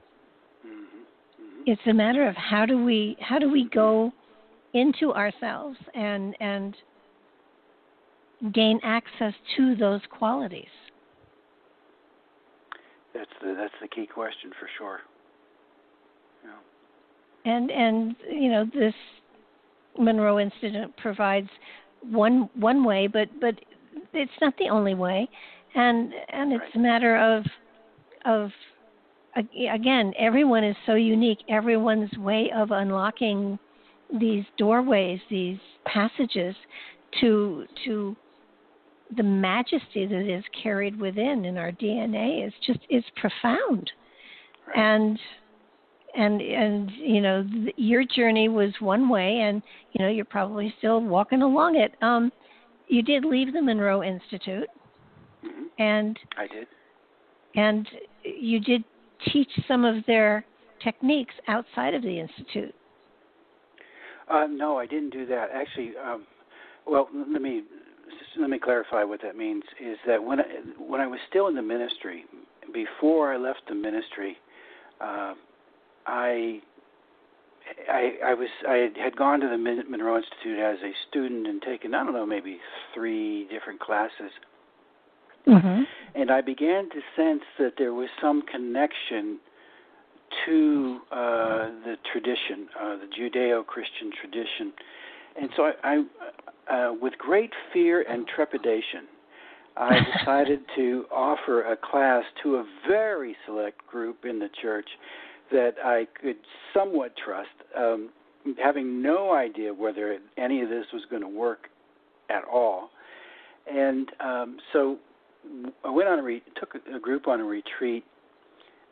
Mm-hmm. It's a matter of how do we go into ourselves and gain access to those qualities. That's the key question for sure. Yeah. And you know, this Monroe Institute provides one way, but it's not the only way, and it's a matter of again, everyone is so unique. Everyone's way of unlocking these doorways, these passages to the majesty that is carried within in our DNA is profound. Right. And you know, your journey was one way, and you know, you're probably still walking along it. You did leave the Monroe Institute, and I did, and you did teach some of their techniques outside of the institute. No, I didn't do that. Actually, well, let me clarify what that means. Is that when I was still in the ministry, before I left the ministry, I had gone to the Monroe Institute as a student and taken, I don't know, maybe 3 different classes. Mm-hmm. And I began to sense that there was some connection to the tradition, the Judeo-Christian tradition. And so I with great fear and trepidation, I decided to offer a class to a very select group in the church that I could somewhat trust, having no idea whether any of this was going to work at all. And so I went on took a group on a retreat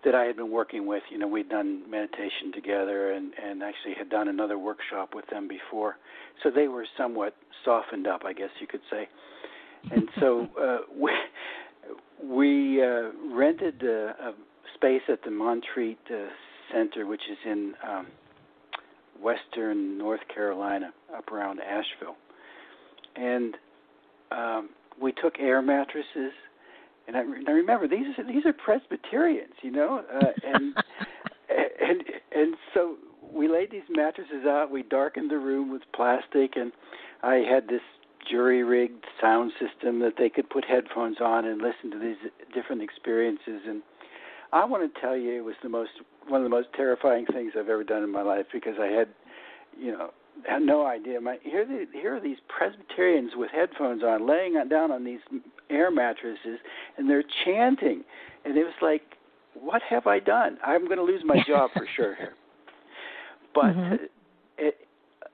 that I had been working with. You know, we'd done meditation together and actually had done another workshop with them before. So they were somewhat softened up, I guess you could say. And so we rented a space at the Montreat Center, which is in western North Carolina, up around Asheville. And we took air mattresses. And I remember these are Presbyterians, you know, and so we laid these mattresses out. We darkened the room with plastic, and I had this jury-rigged sound system that they could put headphones on and listen to these different experiences. And I want to tell you, it was one of the most terrifying things I've ever done in my life, because I had, you know, had no idea. Here are these Presbyterians with headphones on, laying down on these air mattresses, and they're chanting. And it was like, what have I done? I'm going to lose my job for sure here. But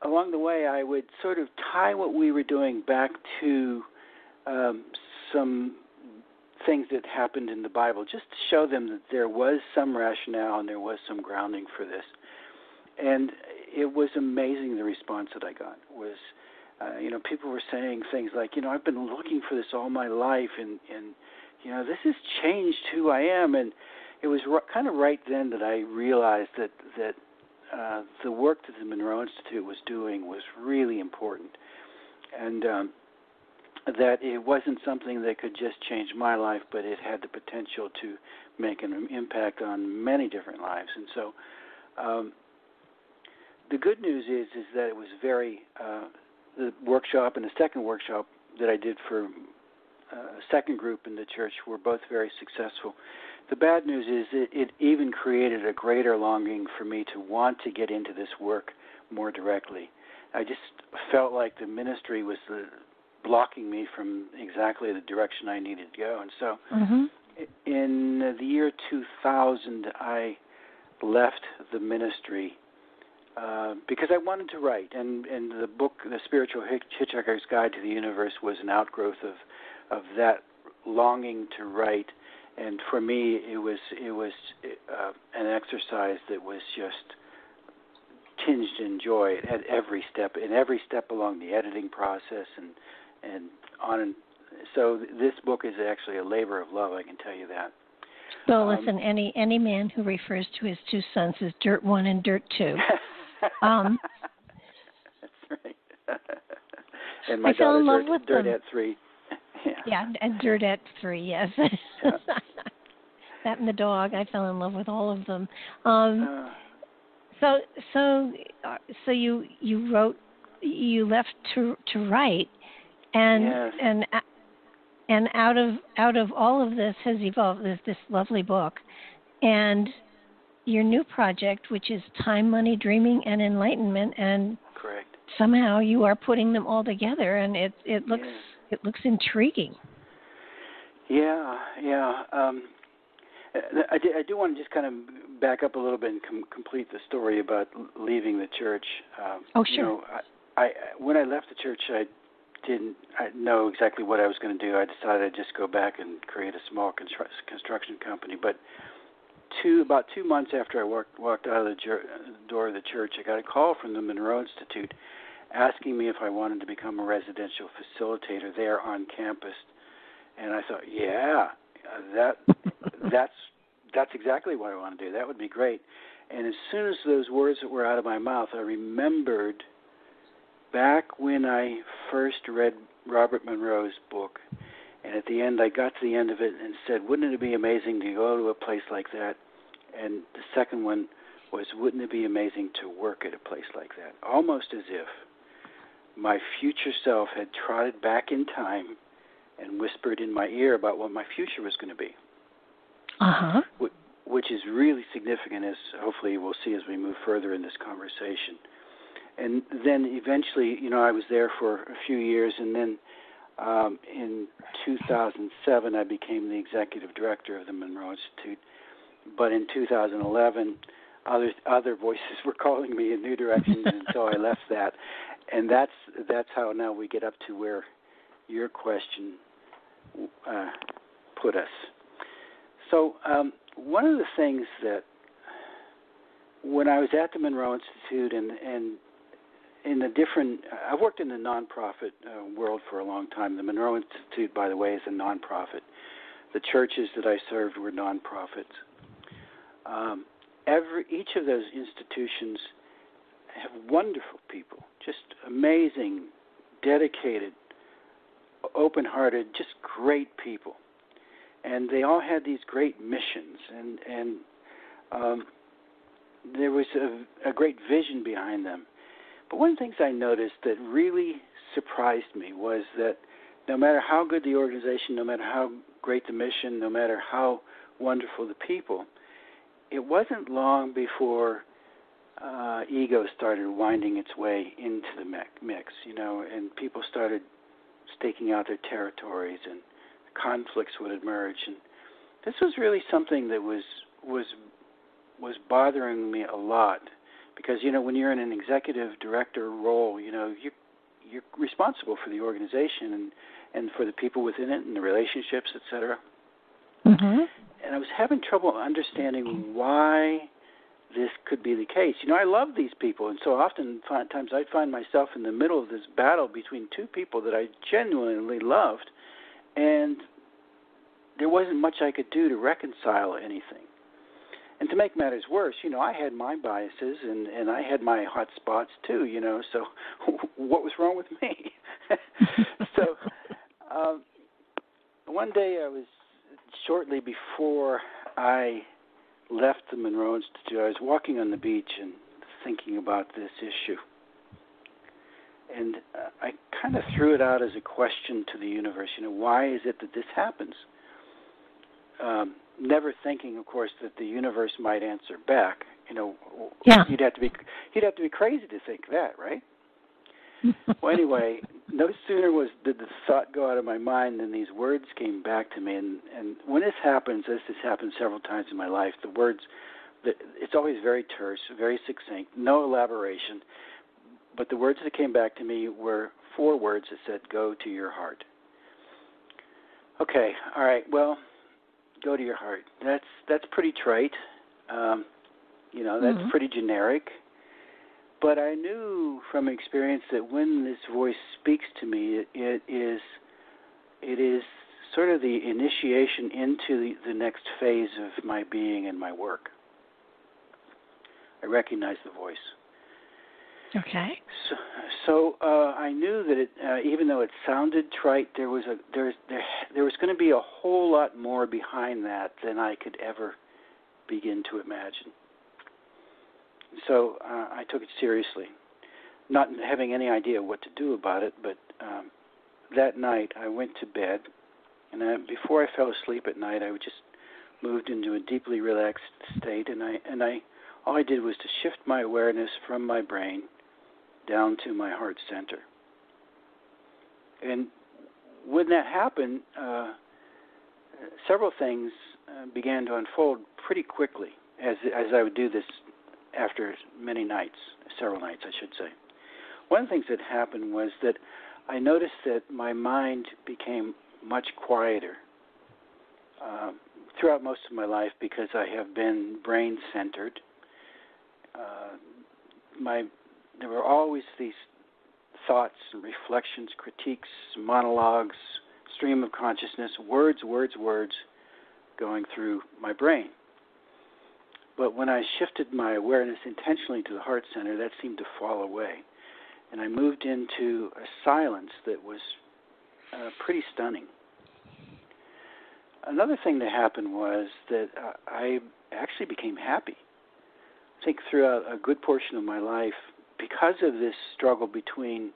along the way, I would sort of tie what we were doing back to some things that happened in the Bible, just to show them that there was some rationale and there was some grounding for this. And it was amazing, the response that I got was, you know, people were saying things like, you know, I've been looking for this all my life, and you know, this has changed who I am. And it was kind of right then that I realized that the work that the Monroe Institute was doing was really important, and that it wasn't something that could just change my life, but it had the potential to make an impact on many different lives. And so the good news is that it was very the workshop and the second workshop that I did for second group in the church were both very successful. The bad news is it even created a greater longing for me to want to get into this work more directly. I just felt like the ministry was blocking me from exactly the direction I needed to go. And so in the year 2000, I left the ministry because I wanted to write. And the book, The Spiritual Hitchhiker's Guide to the Universe, was an outgrowth of that longing to write. And for me, it was an exercise that was just tinged in joy at every step, along the editing process and on. And so this book is actually a labor of love, I can tell you that. So listen, any man who refers to his two sons as Dirt 1 and Dirt 2. That's right. And my I fell in love daughter, with Dirt them. at 3. Yeah, and Dirt at 3, yes. Yeah. That and the dog, I fell in love with all of them. So you wrote, you left to write, and yes. and out of all of this has evolved this lovely book, and your new project, which is Time, Money, Dreaming, and Enlightenment, and correct. Somehow you are putting them all together, and it looks intriguing. Yeah. I do want to just kind of back up a little bit and complete the story about leaving the church. Oh, sure. You know, when I left the church, I didn't know exactly what I was going to do. I decided I'd just go back and create a small construction company. But about 2 months after I walked out of the door of the church, I got a call from the Monroe Institute asking me if I wanted to become a residential facilitator there on campus. And I thought, yeah, that's exactly what I want to do. That would be great. And as soon as those words were out of my mouth, I remembered back when I first read Robert Monroe's book, and at the end I got to the end of it and said, wouldn't it be amazing to go to a place like that? And the second one was, wouldn't it be amazing to work at a place like that? Almost as if my future self had trotted back in time and whispered in my ear about what my future was going to be. Uh-huh. Which is really significant, as hopefully we'll see as we move further in this conversation. And then eventually, you know, I was there for a few years, and then in 2007 I became the executive director of the Monroe Institute. But in 2011, other voices were calling me in new directions, and so I left that. And that's how now we get up to where your question put us. So one of the things that when I was at the Monroe Institute and in the different, I've worked in the nonprofit world for a long time. The Monroe Institute, by the way, is a nonprofit. The churches that I served were nonprofits. Each of those institutions have wonderful people, just amazing, dedicated, open-hearted, just great people. And they all had these great missions, and there was a great vision behind them. But one of the things I noticed that really surprised me was that no matter how good the organization, no matter how great the mission, no matter how wonderful the people, it wasn't long before ego started winding its way into the mix, you know, and people started staking out their territories, and conflicts would emerge. And this was really something that was bothering me a lot, because, you know, when you're in an executive director role, you know, you're responsible for the organization and for the people within it and the relationships, et cetera. Mm-hmm. And I was having trouble understanding why this could be the case. You know, I love these people, and so oftentimes I find myself in the middle of this battle between two people that I genuinely loved, and there wasn't much I could do to reconcile anything. And to make matters worse, you know, I had my biases and I had my hot spots too, you know, so what was wrong with me? So one day I was, shortly before I left the Monroe Institute, I was walking on the beach and thinking about this issue. And I kind of threw it out as a question to the universe. Why is it that this happens? Never thinking, of course, that the universe might answer back. Yeah. You'd have to be crazy to think that, right? Well, anyway, no sooner did the thought go out of my mind than these words came back to me. And when this happens, as this happened several times in my life, the words, it's always very terse, very succinct, no elaboration. But the words that came back to me were 4 words that said, "Go to your heart." Okay, all right, well, go to your heart. That's pretty trite. That's pretty generic. But I knew from experience that when this voice speaks to me, it is sort of the initiation into the next phase of my being and my work. I recognize the voice. Okay. So I knew that it, even though it sounded trite, there was going to be a whole lot more behind that than I could ever begin to imagine. So I took it seriously, not having any idea what to do about it. But that night I went to bed, and before I fell asleep at night, I just moved into a deeply relaxed state, and all I did was to shift my awareness from my brain down to my heart center. And when that happened, several things began to unfold pretty quickly as I would do this after several nights, I should say. One of the things that happened was that I noticed that my mind became much quieter throughout most of my life because I have been brain-centered. There were always these thoughts and reflections, critiques, monologues, stream of consciousness, words going through my brain. But when I shifted my awareness intentionally to the heart center, that seemed to fall away. And I moved into a silence that was pretty stunning. Another thing that happened was that I actually became happy. I think throughout a good portion of my life, because of this struggle between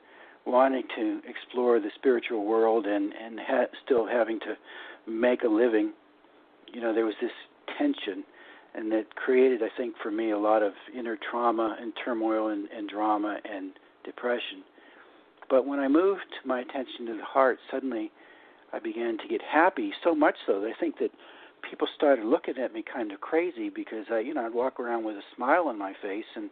wanting to explore the spiritual world and still having to make a living, there was this tension, and that created, I think, for me, a lot of inner trauma and turmoil and drama and depression. But when I moved my attention to the heart, suddenly I began to get happy, so much so that I think that people started looking at me kind of crazy because I'd walk around with a smile on my face and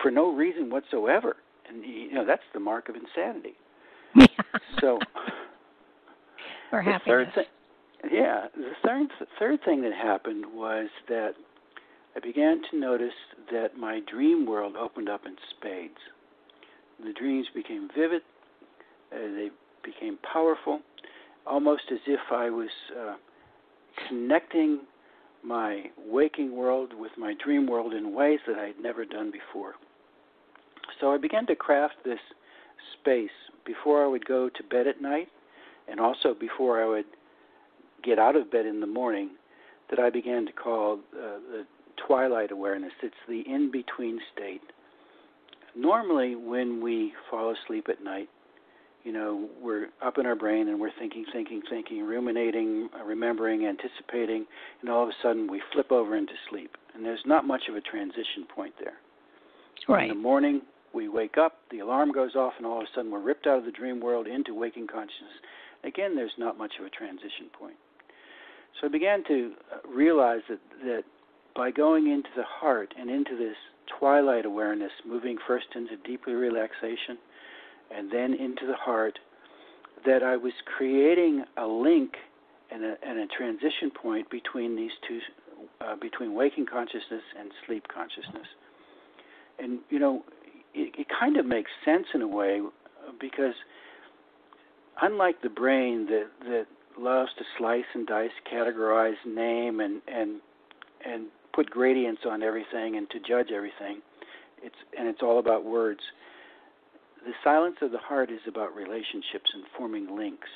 for no reason whatsoever. And, that's the mark of insanity. Yeah. So, or happiness. The third thing that happened was that I began to notice that my dream world opened up in spades. The dreams became vivid. They became powerful, almost as if I was connecting my waking world with my dream world in ways that I had never done before. So I began to craft this space before I would go to bed at night, and also before I would get out of bed in the morning, that I began to call the twilight awareness. It's the in-between state. Normally, when we fall asleep at night, we're up in our brain and we're thinking, ruminating, remembering, anticipating, and all of a sudden we flip over into sleep. And there's not much of a transition point there. Right. In the morning, we wake up, the alarm goes off, and all of a sudden we're ripped out of the dream world into waking consciousness. Again, there's not much of a transition point. So I began to realize that by going into the heart and into this twilight awareness, moving first into deeper relaxation and then into the heart, that I was creating a link and a transition point between these two, between waking consciousness and sleep consciousness. And, it kind of makes sense in a way, because unlike the brain that loves to slice and dice, categorize, name, and put gradients on everything and to judge everything, it's all about words. The silence of the heart is about relationships and forming links.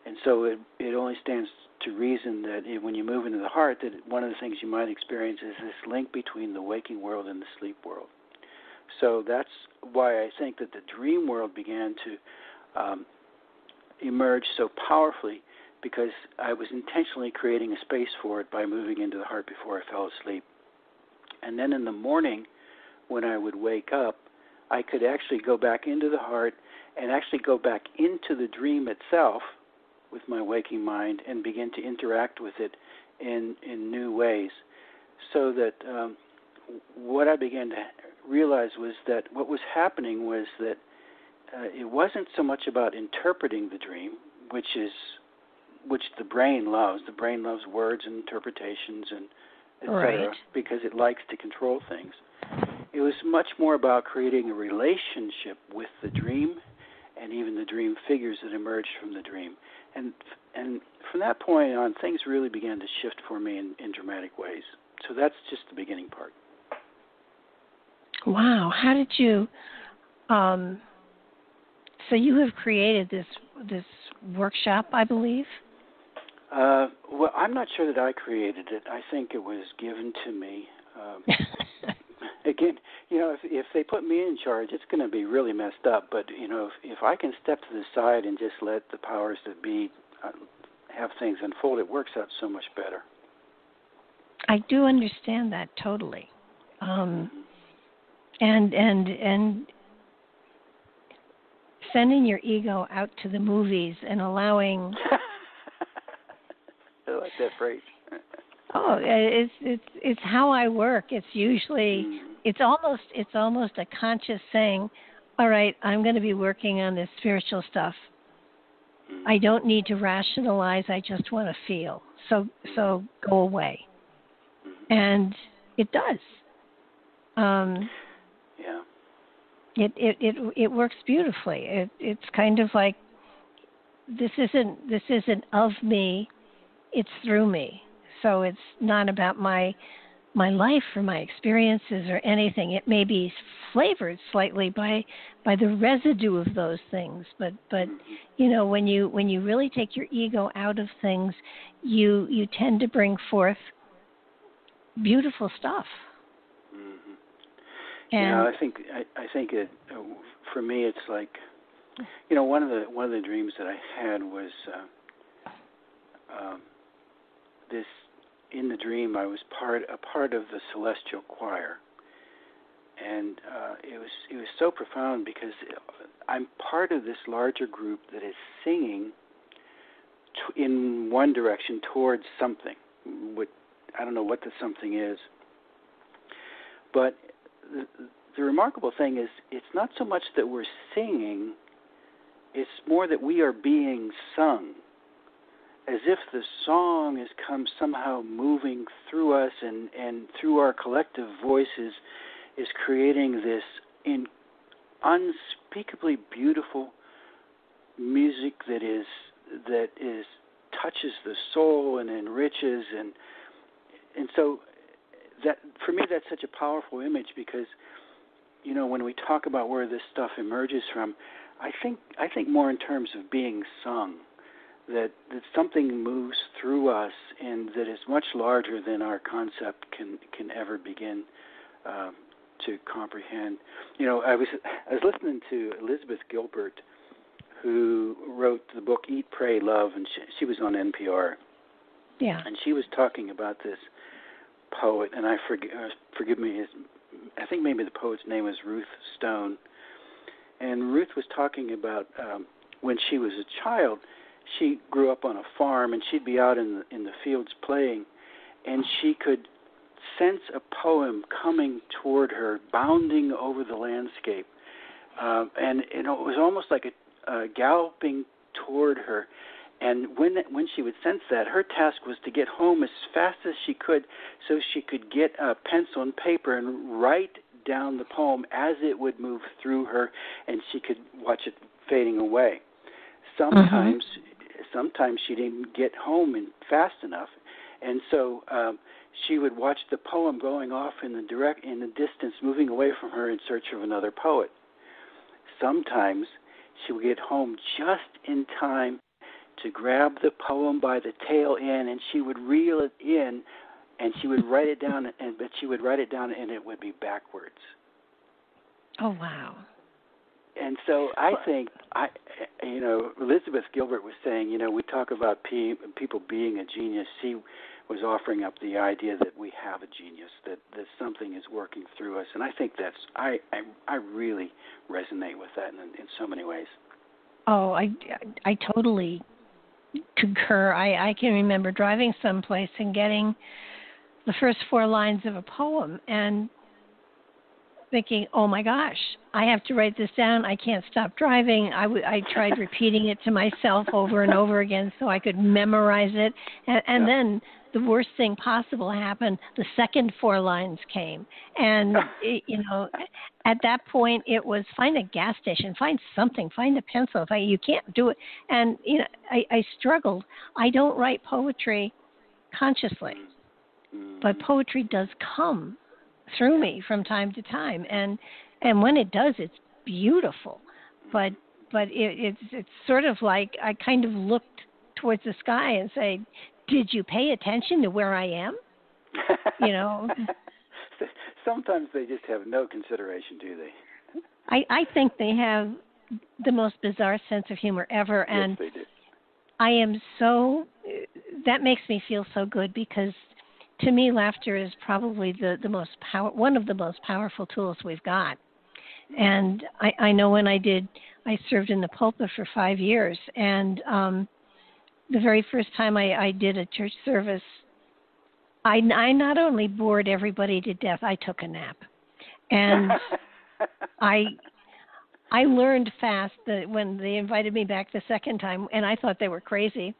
And so it only stands to reason that when you move into the heart, that one of the things you might experience is this link between the waking world and the sleep world. So that's why I think that the dream world began to emerge so powerfully, because I was intentionally creating a space for it by moving into the heart before I fell asleep. And then in the morning, when I would wake up, I could actually go back into the heart and actually go back into the dream itself with my waking mind and begin to interact with it in new ways. So that what I began to realize was that what was happening was that it wasn't so much about interpreting the dream, which the brain loves. The brain loves words and interpretations and et cetera, right, because it likes to control things. It was much more about creating a relationship with the dream and even the dream figures that emerged from the dream. And from that point on, things really began to shift for me in dramatic ways. So that's just the beginning part. Wow. How did you? So you have created this workshop, I believe. Well, I'm not sure that I created it. I think it was given to me. Again, if they put me in charge, it's going to be really messed up. But if I can step to the side and just let the powers that be have things unfold, it works out so much better. I do understand that totally. And sending your ego out to the movies and allowing. I like that phrase. Oh, it's how I work. It's usually it's almost a conscious saying, all right, I'm going to be working on this spiritual stuff. I don't need to rationalize. I just want to feel. So go away. And it does. Yeah. It works beautifully. It's kind of like this isn't of me. It's through me. So it's not about my life or my experiences or anything. It may be flavored slightly by the residue of those things, but when you really take your ego out of things, you tend to bring forth beautiful stuff. Mm-hmm. And I think it for me it's like one of the dreams that I had was this. In the dream, I was a part of the celestial choir, and it was so profound because I'm part of this larger group that is singing in one direction towards something. I don't know what the something is, but the remarkable thing is it's not so much that we're singing; it's more that we are being sung. As if the song has come somehow moving through us and through our collective voices is creating this unspeakably beautiful music that touches the soul and enriches and so that for me that's such a powerful image because when we talk about where this stuff emerges from, I think more in terms of being sung. That something moves through us and that is much larger than our concept can ever begin to comprehend. I was listening to Elizabeth Gilbert, who wrote the book Eat, Pray, Love, and she was on NPR. Yeah. And she was talking about this poet, and forgive me, I think maybe the poet's name was Ruth Stone. And Ruth was talking about when she was a child. She grew up on a farm, and she'd be out in the fields playing, and she could sense a poem coming toward her, bounding over the landscape, and it was almost like a galloping toward her. And when she would sense that, her task was to get home as fast as she could, so she could get a pencil and paper and write down the poem as it would move through her, and she could watch it fading away. Sometimes she didn't get home fast enough, and so she would watch the poem going off in the distance, moving away from her in search of another poet. Sometimes she would get home just in time to grab the poem by the tail end, and she would reel it in, and she would write it down, but she would write it down, and it would be backwards. Oh, wow. And so I think, Elizabeth Gilbert was saying, we talk about people being a genius. She was offering up the idea that we have a genius, that something is working through us. And I think I really resonate with that in so many ways. Oh, I totally concur. I can remember driving someplace and getting the first 4 lines of a poem and thinking, oh my gosh, I have to write this down. I can't stop driving. I tried repeating it to myself over and over again so I could memorize it. And then the worst thing possible happened. The second 4 lines came. And, at that point it was find a gas station, find something, find a pencil. You can't do it. And, I struggled. I don't write poetry consciously, but poetry does come through me from time to time, and when it does, it's beautiful. But it's sort of like I kind of looked towards the sky and say, "Did you pay attention to where I am?" Sometimes they just have no consideration, do they? I think they have the most bizarre sense of humor ever, and yes, they do. I am so. That makes me feel so good because, to me, laughter is probably one of the most powerful tools we've got. And I know when I served in the pulpit for 5 years, and the very first time I did a church service, I not only bored everybody to death, I took a nap. And I learned fast that when they invited me back the second time, and I thought they were crazy,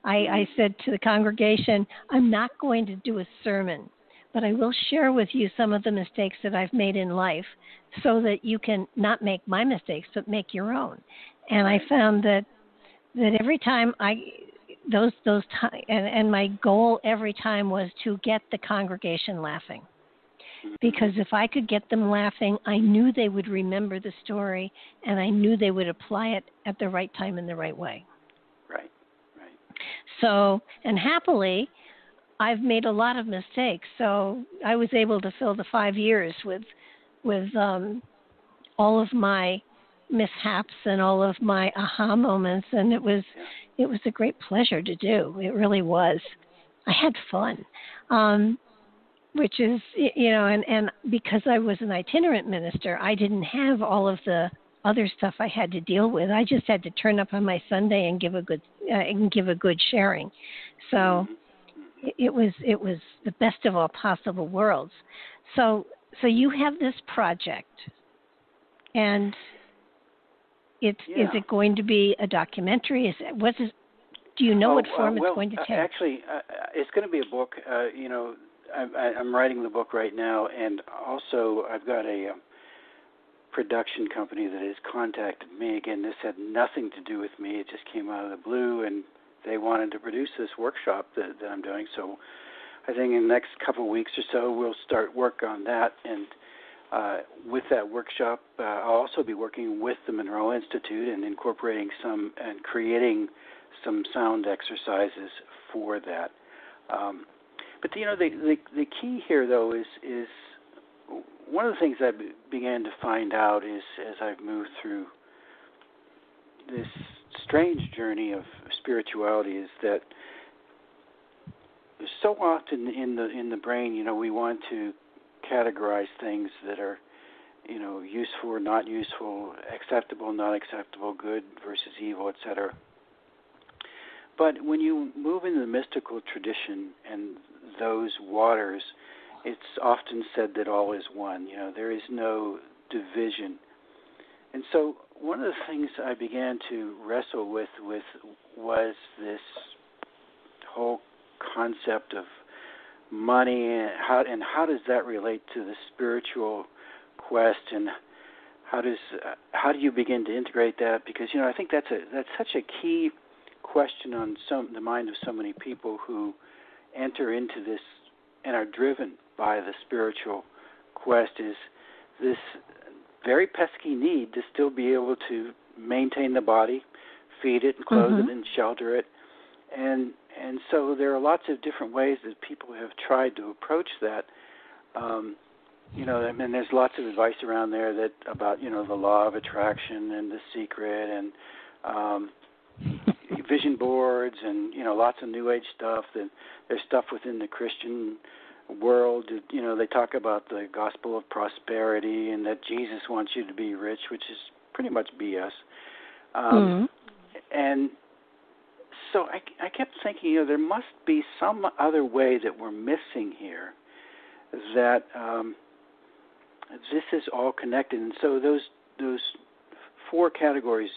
I said to the congregation, I'm not going to do a sermon, but I will share with you some of the mistakes that I've made in life so that you can not make my mistakes, but make your own. And I found that every time and my goal every time was to get the congregation laughing. Because if I could get them laughing, I knew they would remember the story, and I knew they would apply it at the right time in the right way. Right. So, and happily, I've made a lot of mistakes. So I was able to fill the 5 years with all of my mishaps and all of my aha moments, and it was a great pleasure to do. It really was. I had fun. Which is, and because I was an itinerant minister, I didn't have all of the other stuff I had to deal with. I just had to turn up on my Sunday and give a good sharing. So it was the best of all possible worlds. So you have this project, and is it going to be a documentary? Do you know what form it's going to take? Actually, it's going to be a book. I'm writing the book right now, and also I've got a production company that has contacted me. Again, this had nothing to do with me. It just came out of the blue, and they wanted to produce this workshop that I'm doing. So I think in the next couple of weeks or so, we'll start work on that. And with that workshop, I'll also be working with the Monroe Institute and incorporating and creating some sound exercises for that. But the key here, though, is one of the things I began to find out is as I've moved through this strange journey of spirituality is that so often in the brain, we want to categorize things that are, useful or not useful, acceptable, not acceptable, good versus evil, etc. But when you move into the mystical tradition and those waters, it's often said that all is one. There is no division. And so one of the things I began to wrestle with was this whole concept of money and how does that relate to the spiritual quest, and how do you begin to integrate that? Because I think that's such a key question on the mind of so many people who enter into this and are driven by the spiritual quest, is this very pesky need to still be able to maintain the body, feed it and clothe it and shelter it. And so there are lots of different ways that people have tried to approach that. I mean, there's lots of advice around there that about, the law of attraction and The Secret and vision boards and, lots of New Age stuff. There's stuff within the Christian world. They talk about the gospel of prosperity and that Jesus wants you to be rich, which is pretty much BS. And so I kept thinking, there must be some other way that we're missing here, that this is all connected. And so those four categories,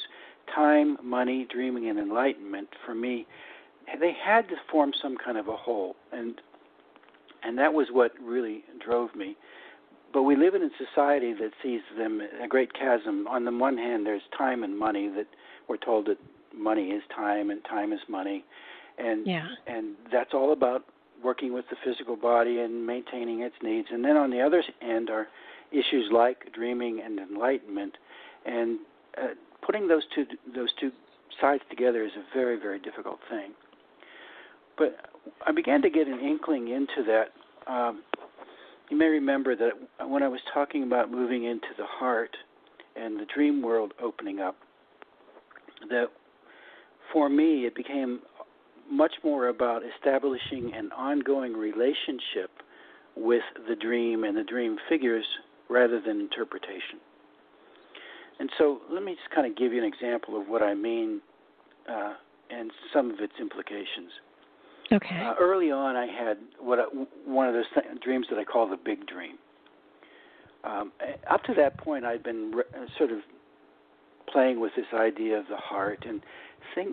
time, money, dreaming, and enlightenment, for me, they had to form some kind of a whole. And that was what really drove me. But we live in a society that sees them a great chasm. On the one hand, there's time and money, that we're told that money is time and time is money. And that's all about working with the physical body and maintaining its needs. And then on the other end are issues like dreaming and enlightenment. And putting those two sides together is a very, very difficult thing. But I began to get an inkling into that. You may remember that when I was talking about moving into the heart and the dream world opening up, that for me it became much more about establishing an ongoing relationship with the dream and the dream figures rather than interpretation. And so let me just kind of give you an example of what I mean and some of its implications. Okay. Early on, I had one of those dreams that I call the big dream. Up to that point, I'd been sort of playing with this idea of the heart and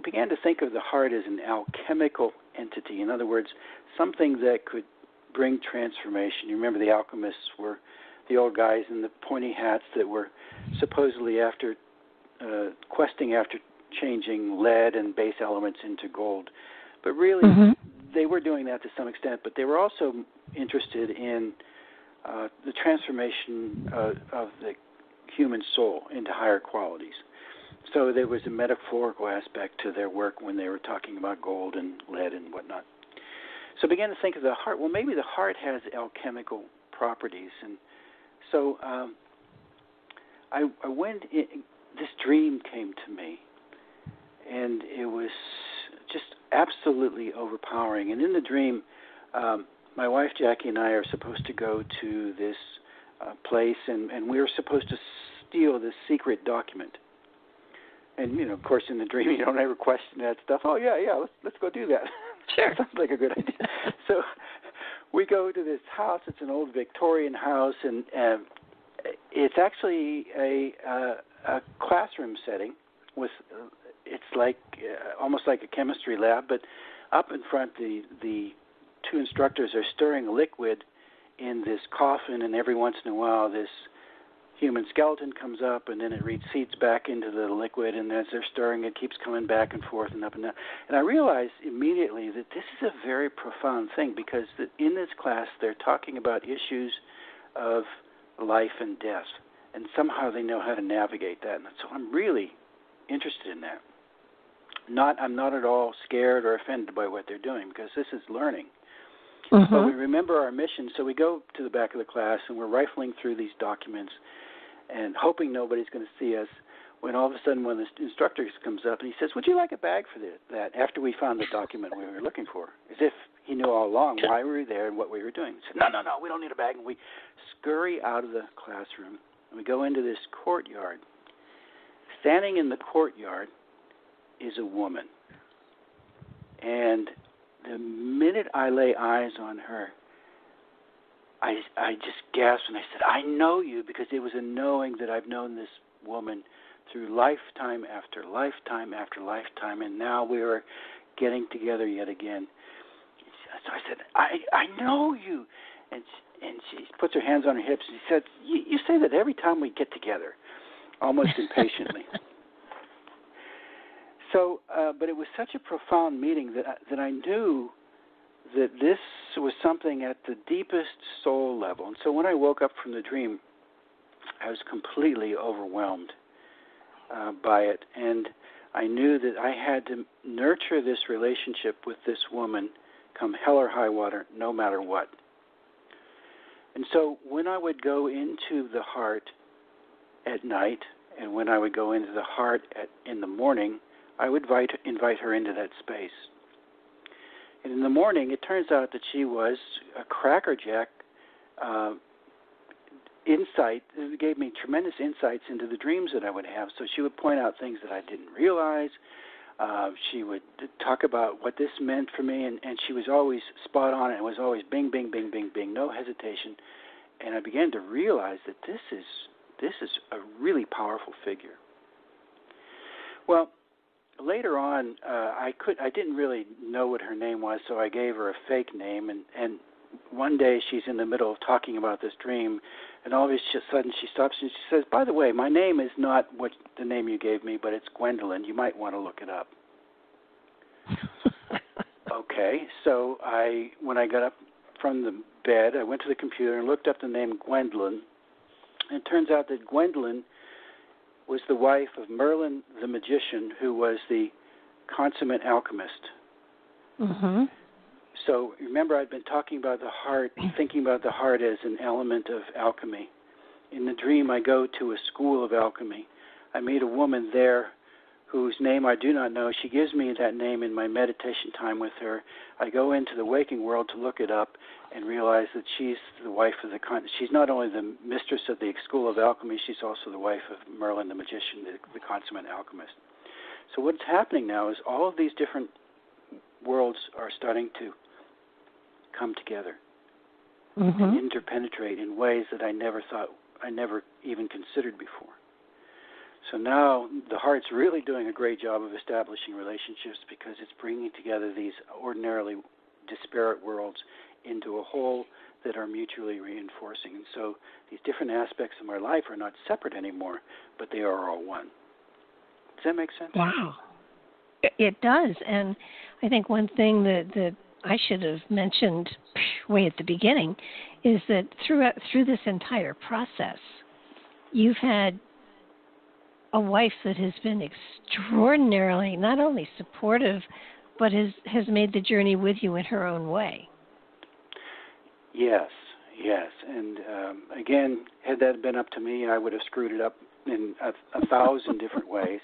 began to think of the heart as an alchemical entity. In other words, something that could bring transformation. You remember the alchemists were the old guys in the pointy hats that were supposedly questing after changing lead and base elements into gold. But really, they were doing that to some extent, but they were also interested in the transformation of the human soul into higher qualities. So there was a metaphorical aspect to their work when they were talking about gold and lead and whatnot. So I began to think of the heart. Well, maybe the heart has alchemical properties. And so I went in, this dream came to me, and it was just absolutely overpowering. And in the dream, my wife Jackie and I are supposed to go to this place, and we were supposed to steal this secret document. And of course, in the dream, you don't ever question that stuff. Oh yeah, let's go do that. Sure, sounds like a good idea. So we go to this house. It's an old Victorian house, and it's actually a classroom setting with. It's like almost like a chemistry lab, but up in front, the two instructors are stirring a liquid in this coffin, and every once in a while, this human skeleton comes up, and then it recedes back into the liquid, and as they're stirring, it keeps coming back and forth and up and down. And I realized immediately that this is a very profound thing, because in this class, they're talking about issues of life and death, and somehow they know how to navigate that. And so I'm really interested in that. I'm not at all scared or offended by what they're doing, because this is learning. But we remember our mission, so we go to the back of the class, and we're rifling through these documents and hoping nobody's going to see us, when all of a sudden one of the instructors comes up and he says, "Would you like a bag for that?" After we found the document we were looking for, as if he knew all along why we were there and what we were doing. He said, no, we don't need a bag. And we scurry out of the classroom, and we go into this courtyard. Standing in the courtyard is a woman. And the minute I lay eyes on her, I just gasped, and I said, "I know you," because it was a knowing that I've known this woman through lifetime after lifetime after lifetime, and now we were getting together yet again. So I said, I know you. And she puts her hands on her hips, and she said, you say that every time we get together, almost impatiently. So, but it was such a profound meeting that I knew that this was something at the deepest soul level. And so when I woke up from the dream, I was completely overwhelmed by it. And I knew that I had to nurture this relationship with this woman come hell or high water, no matter what. And so when I would go into the heart at night, and when I would go into the heart in the morning, I would invite her into that space. And in the morning, it turns out that she was a crackerjack insight. It gave me tremendous insights into the dreams that I would have. So she would point out things that I didn't realize. She would talk about what this meant for me, and she was always spot on. It was always bing, bing, bing, bing, bing, no hesitation. And I began to realize that this is a really powerful figure. Well, later on, I didn't really know what her name was, so I gave her a fake name. And one day she's in the middle of talking about this dream, and all of a sudden she stops and she says, "By the way, my name is not what the name you gave me, but it's Gwendolyn. You might want to look it up." Okay, so when I got up from the bed, I went to the computer and looked up the name Gwendolyn. And it turns out that Gwendolyn was the wife of Merlin the magician, who was the consummate alchemist. Mm-hmm. So remember, I'd been talking about the heart, thinking about the heart as an element of alchemy. In the dream, I go to a school of alchemy. I meet a woman there whose name I do not know. She gives me that name in my meditation time with her. I go into the waking world to look it up and realize that she's the wife of she's not only the mistress of the school of alchemy, she's also the wife of Merlin the magician, the consummate alchemist. So what's happening now is all of these different worlds are starting to come together and interpenetrate in ways that I never even considered before. So now the heart's really doing a great job of establishing relationships because it's bringing together these ordinarily disparate worlds into a whole that are mutually reinforcing. And so these different aspects of my life are not separate anymore, but they are all one. Does that make sense? Wow. It does. And I think one thing that I should have mentioned way at the beginning is that through this entire process, you've had a wife that has been extraordinarily not only supportive, but has made the journey with you in her own way. Yes. And again, had that been up to me, I would have screwed it up in 1,000 different ways.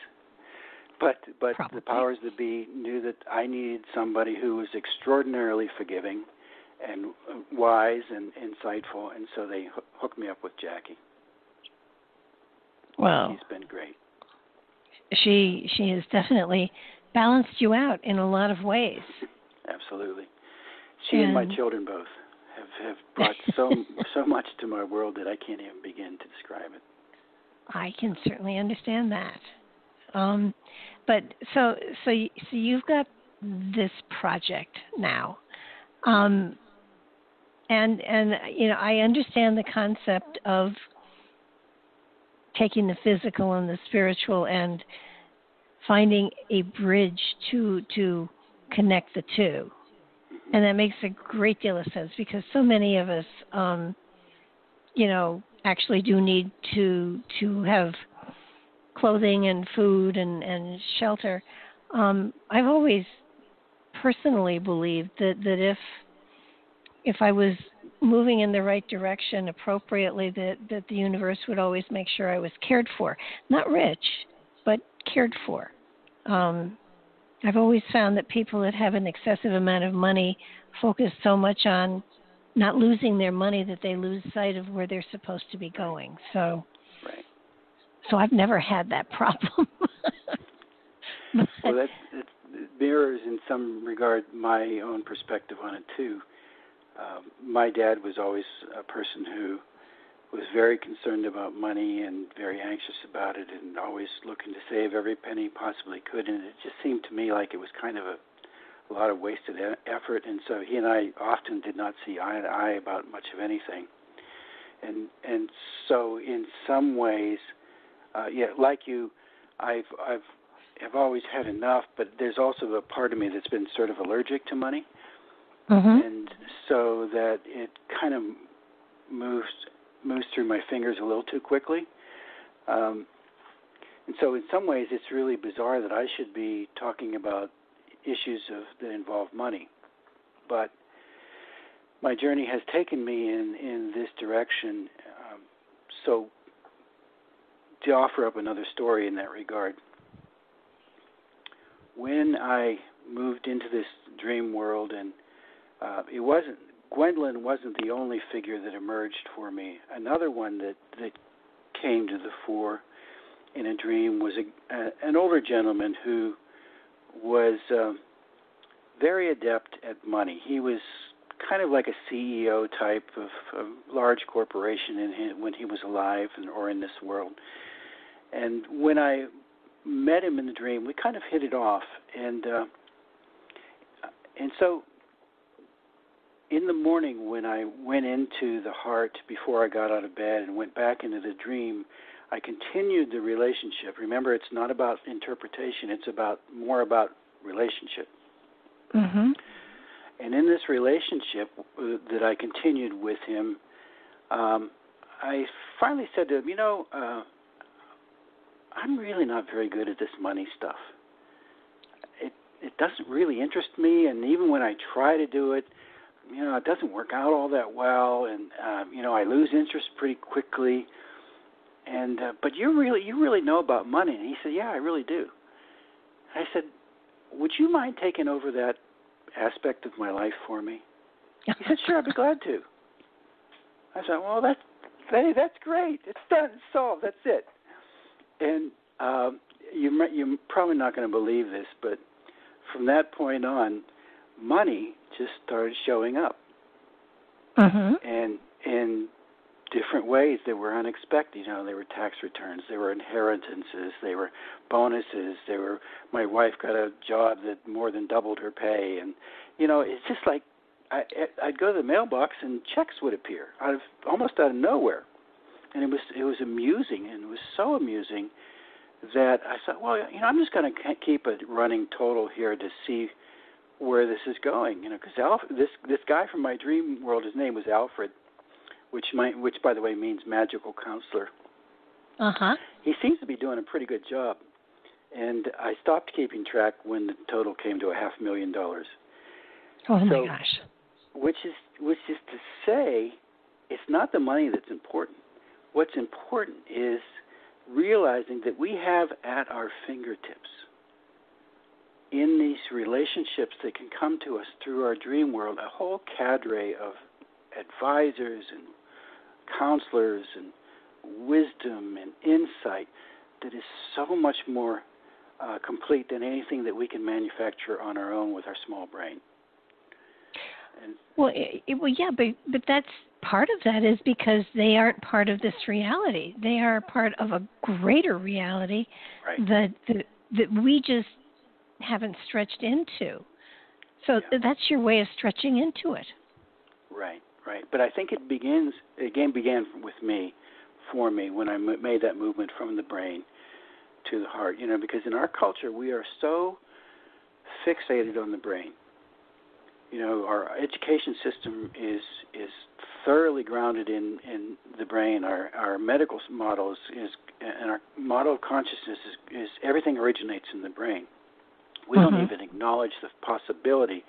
But Probably. The powers that be knew that I needed somebody who was extraordinarily forgiving and wise and insightful, and so they hooked me up with Jackie. Well, she's been great. She has definitely balanced you out in a lot of ways. Absolutely. She and my children both have brought so much to my world that I can't even begin to describe it. I can certainly understand that. But so you've got this project now, and you know, I understand the concept of taking the physical and the spiritual and finding a bridge to connect the two, and that makes a great deal of sense because so many of us, you know, actually do need to have clothing and food and shelter. I've always personally believed that if I was moving in the right direction appropriately, that the universe would always make sure I was cared for. Not rich, but cared for. I've always found that people that have an excessive amount of money focus so much on not losing their money that they lose sight of where they're supposed to be going. So I've never had that problem. Well, that mirrors in some regard my own perspective on it, too. My dad was always a person who was very concerned about money and very anxious about it and always looking to save every penny he possibly could. And it just seemed to me like it was kind of a lot of wasted effort. And so he and I often did not see eye to eye about much of anything. And so in some ways, like you, I've always had enough, but there's also a part of me that's been sort of allergic to money, and so that it kind of moves through my fingers a little too quickly. And so in some ways, it's really bizarre that I should be talking about issues that involve money, but my journey has taken me in this direction. So to offer up another story in that regard, when I moved into this dream world, and Gwendolyn wasn't the only figure that emerged for me. Another one that came to the fore in a dream was an older gentleman who was very adept at money. He was kind of like a CEO type of a large corporation when he was alive or in this world. And when I met him in the dream, we kind of hit it off. And so in the morning when I went into the heart before I got out of bed and went back into the dream, I continued the relationship. Remember, it's not about interpretation. It's more about relationship. Mm-hmm. And in this relationship that I continued with him, I finally said to him, I'm really not very good at this money stuff. It doesn't really interest me, and even when I try to do it, it doesn't work out all that well, and I lose interest pretty quickly. And but you really know about money. And he said, yeah, I really do. I said, would you mind taking over that aspect of my life for me? He said, sure, I'd be glad to. I said, well, that's great. It's done. It's solved. That's it. And you're probably not going to believe this, but from that point on, money just started showing up. Mm-hmm. And in different ways that were unexpected. There were tax returns, there were inheritances, there were bonuses, my wife got a job that more than doubled her pay, and it's just like I'd go to the mailbox and checks would appear almost out of nowhere, and it was amusing, and it was so amusing that I thought, well, I'm just going to keep a running total here to see where this is going, because this guy from my dream world, his name was Alfred, which by the way means magical counselor. Uh-huh. He seems to be doing a pretty good job, and I stopped keeping track when the total came to $500,000. Oh my gosh! Which is to say, it's not the money that's important. What's important is realizing that we have at our fingertips, in these relationships that can come to us through our dream world, a whole cadre of advisors and counselors and wisdom and insight that is so much more complete than anything that we can manufacture on our own with our small brain. And yeah, but that's part of that is because they aren't part of this reality. They are part of a greater reality, right, that we just haven't stretched into. So that's your way of stretching into it. Right. But I think it began with me, for me, when I made that movement from the brain to the heart. Because in our culture we are so fixated on the brain. Our education system is thoroughly grounded in the brain. Our medical model and our model of consciousness is everything originates in the brain. We don't even acknowledge the possibility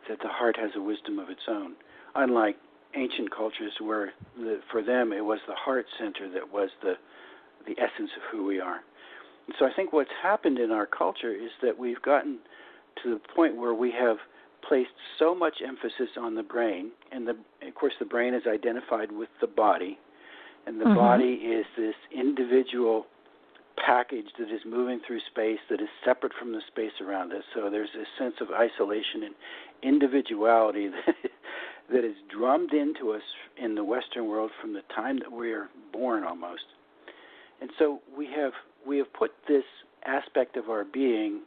that the heart has a wisdom of its own. Unlike ancient cultures where for them it was the heart center that was the essence of who we are. And so I think what's happened in our culture is that we've gotten to the point where we have placed so much emphasis on the brain, and of course the brain is identified with the body, and the body is this individual package that is moving through space that is separate from the space around us. So there's this sense of isolation and individuality that is drummed into us in the Western world from the time that we are born almost. And so we have put this aspect of our being,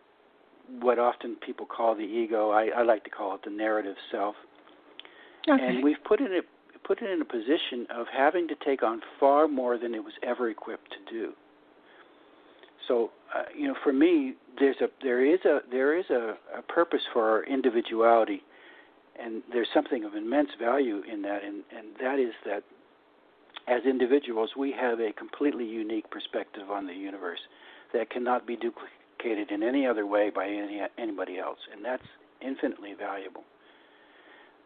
what often people call the ego, I like to call it the narrative self, and we've put it in a position of having to take on far more than it was ever equipped to do. So, for me, there is a purpose for our individuality, and there's something of immense value in that, and that is that as individuals, we have a completely unique perspective on the universe that cannot be duplicated in any other way by anybody else, and that's infinitely valuable.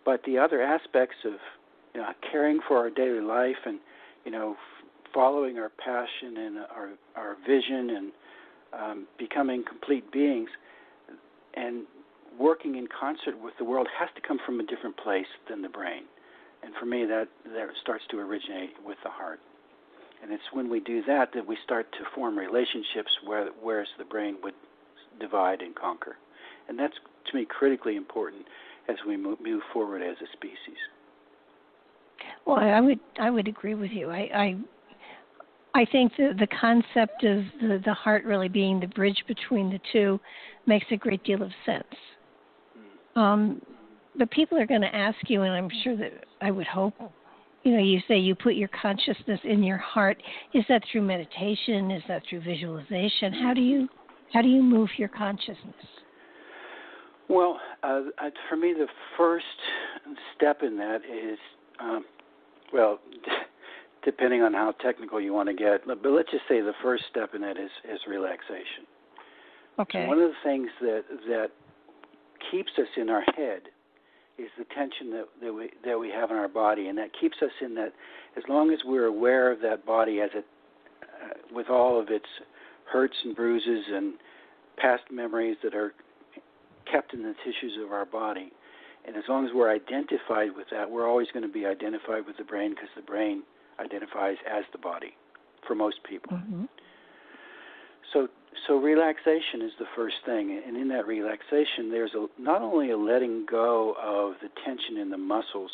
But the other aspects of caring for our daily life and following our passion and our vision and becoming complete beings and working in concert with the world has to come from a different place than the brain. And for me, that starts to originate with the heart. And it's when we do that we start to form relationships whereas the brain would divide and conquer. And that's, to me, critically important as we move forward as a species. Well, I would agree with you. I think the concept of the heart really being the bridge between the two makes a great deal of sense. But people are going to ask you, and I'm sure that I would hope, you say you put your consciousness in your heart. Is that through meditation? Is that through visualization? How do you move your consciousness? Well, for me, the first step in that is, depending on how technical you want to get, but let's just say the first step in that is relaxation. Okay. So one of the things that keeps us in our head is the tension that we have in our body, and that keeps us in that. As long as we're aware of that body as it, with all of its hurts and bruises and past memories that are kept in the tissues of our body, and as long as we're identified with that, we're always going to be identified with the brain because the brain identifies as the body for most people. Mm-hmm. So relaxation is the first thing, and in that relaxation, there's not only a letting go of the tension in the muscles,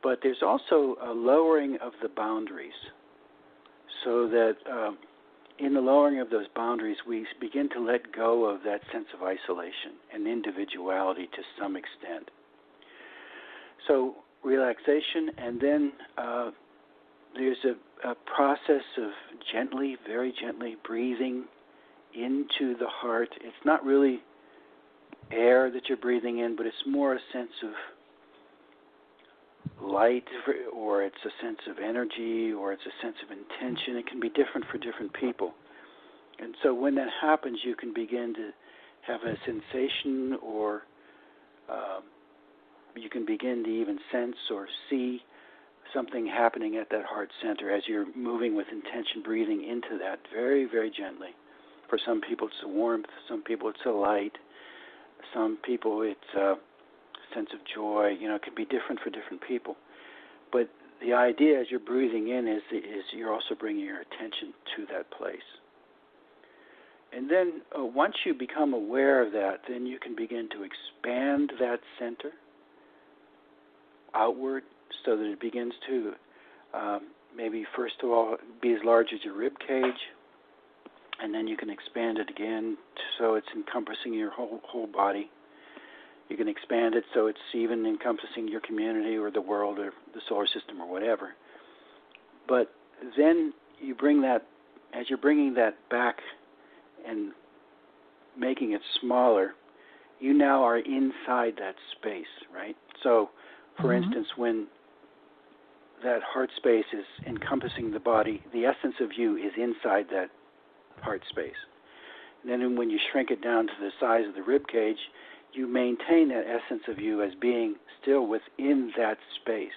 but there's also a lowering of the boundaries, so that in the lowering of those boundaries, we begin to let go of that sense of isolation and individuality to some extent. So relaxation, and then there's a process of very gently breathing into the heart. It's not really air that you're breathing in, but it's more a sense of light, or it's a sense of energy, or it's a sense of intention. It can be different for different people. And so when that happens, you can begin to have a sensation, or you can begin to even sense or see something happening at that heart center as you're moving with intention, breathing into that very, very gently. For some people, it's a warmth. Some people, it's a light. Some people, it's a sense of joy. It can be different for different people. But the idea as you're breathing in is you're also bringing your attention to that place. And then once you become aware of that, then you can begin to expand that center outward, so that it begins to maybe first of all be as large as your rib cage, and then you can expand it again so it's encompassing your whole body. You can expand it so it's even encompassing your community or the world or the solar system or whatever. But then you bring that, as you're bringing that back and making it smaller, you now are inside that space, right? So, for instance, when that heart space is encompassing the body, the essence of you is inside that heart space. And then when you shrink it down to the size of the rib cage, you maintain that essence of you as being still within that space.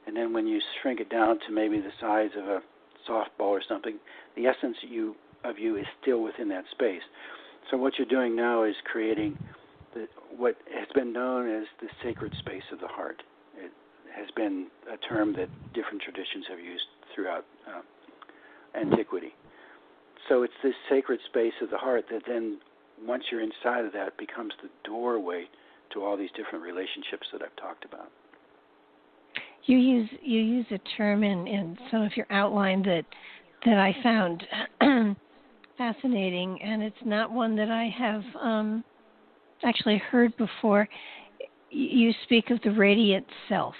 And then when you shrink it down to maybe the size of a softball or something, the essence of you is still within that space. So what you're doing now is creating what has been known as the sacred space of the heart. It has been a term that different traditions have used throughout antiquity. So it's this sacred space of the heart that then, once you're inside of that, becomes the doorway to all these different relationships that I've talked about. You use a term in some of your outline that I found fascinating, and it's not one that I have actually heard before. You speak of the radiant self.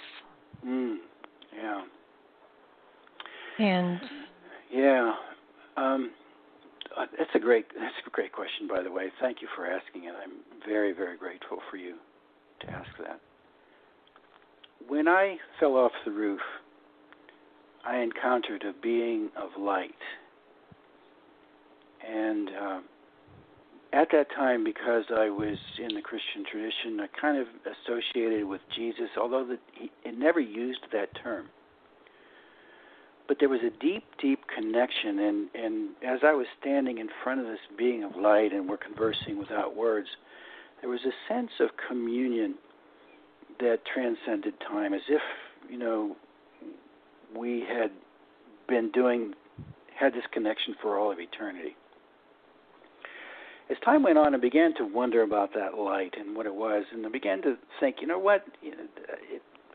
Yeah. And yeah, that's a great question, by the way. Thank you for asking it. I'm very, very grateful for you to ask that. When I fell off the roof, I encountered a being of light, and at that time, because I was in the Christian tradition, I kind of associated with Jesus, although it never used that term. But there was a deep, deep connection, and as I was standing in front of this being of light and we're conversing without words, there was a sense of communion that transcended time, as if, we had this connection for all of eternity. As time went on, I began to wonder about that light and what it was, and I began to think,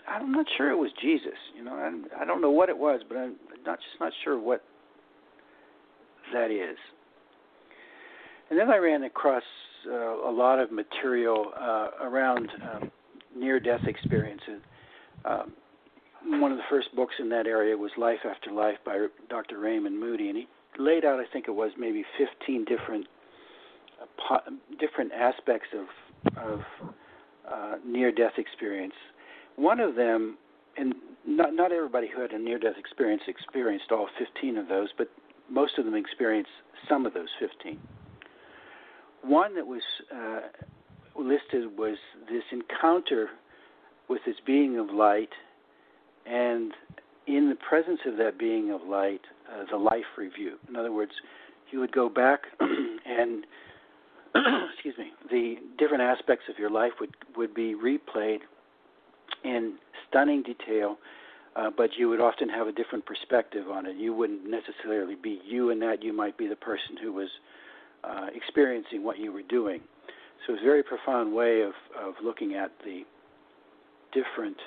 I'm not sure it was Jesus. I don't know what it was, but I'm not sure what that is. And then I ran across a lot of material around near-death experiences. One of the first books in that area was Life After Life by Dr. Raymond Moody, and he laid out, I think it was maybe 15 different aspects of near-death experience. One of them, and not everybody who had a near-death experience experienced all 15 of those, but most of them experienced some of those 15. One that was listed was this encounter with this being of light, and in the presence of that being of light, the life review. In other words, you would go back and the different aspects of your life would be replayed in stunning detail, but you would often have a different perspective on it. You wouldn't necessarily be you in that. You might be the person who was experiencing what you were doing. So it's a very profound way of looking at the different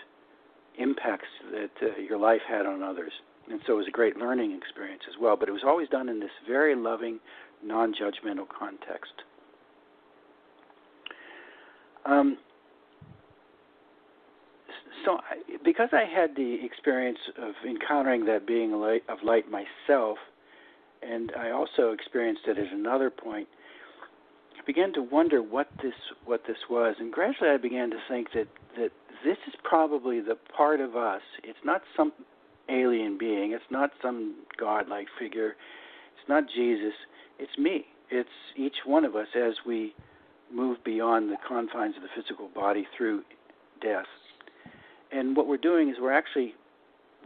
impacts that your life had on others. And so it was a great learning experience as well. But it was always done in this very loving, non-judgmental context. Because I had the experience of encountering that being of light myself, and I also experienced it at another point, I began to wonder what this was. And gradually I began to think that this is probably the part of us. It's not some alien being. It's not some godlike figure. It's not Jesus. It's me. It's each one of us as we move beyond the confines of the physical body through death. And what we're doing is we're actually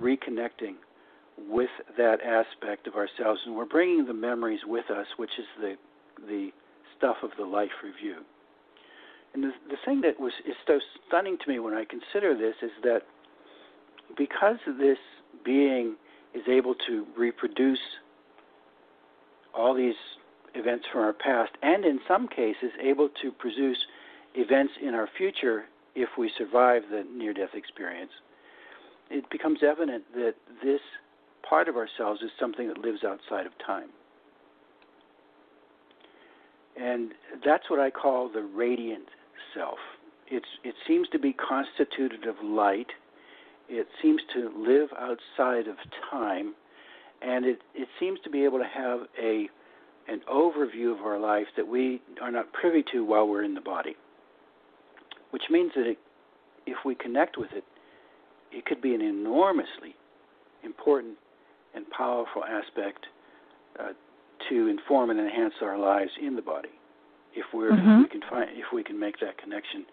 reconnecting with that aspect of ourselves, and we're bringing the memories with us, which is the stuff of the life review. And the thing that is so stunning to me when I consider this is that because this being is able to reproduce all these events from our past, and in some cases able to produce events in our future if we survive the near-death experience, it becomes evident that this part of ourselves is something that lives outside of time. And that's what I call the radiant self. It seems to be constituted of light. It seems to live outside of time, and it seems to be able to have an overview of our life that we are not privy to while we're in the body, which means that if we connect with it, it could be an enormously important and powerful aspect to inform and enhance our lives in the body, if we can make that connection.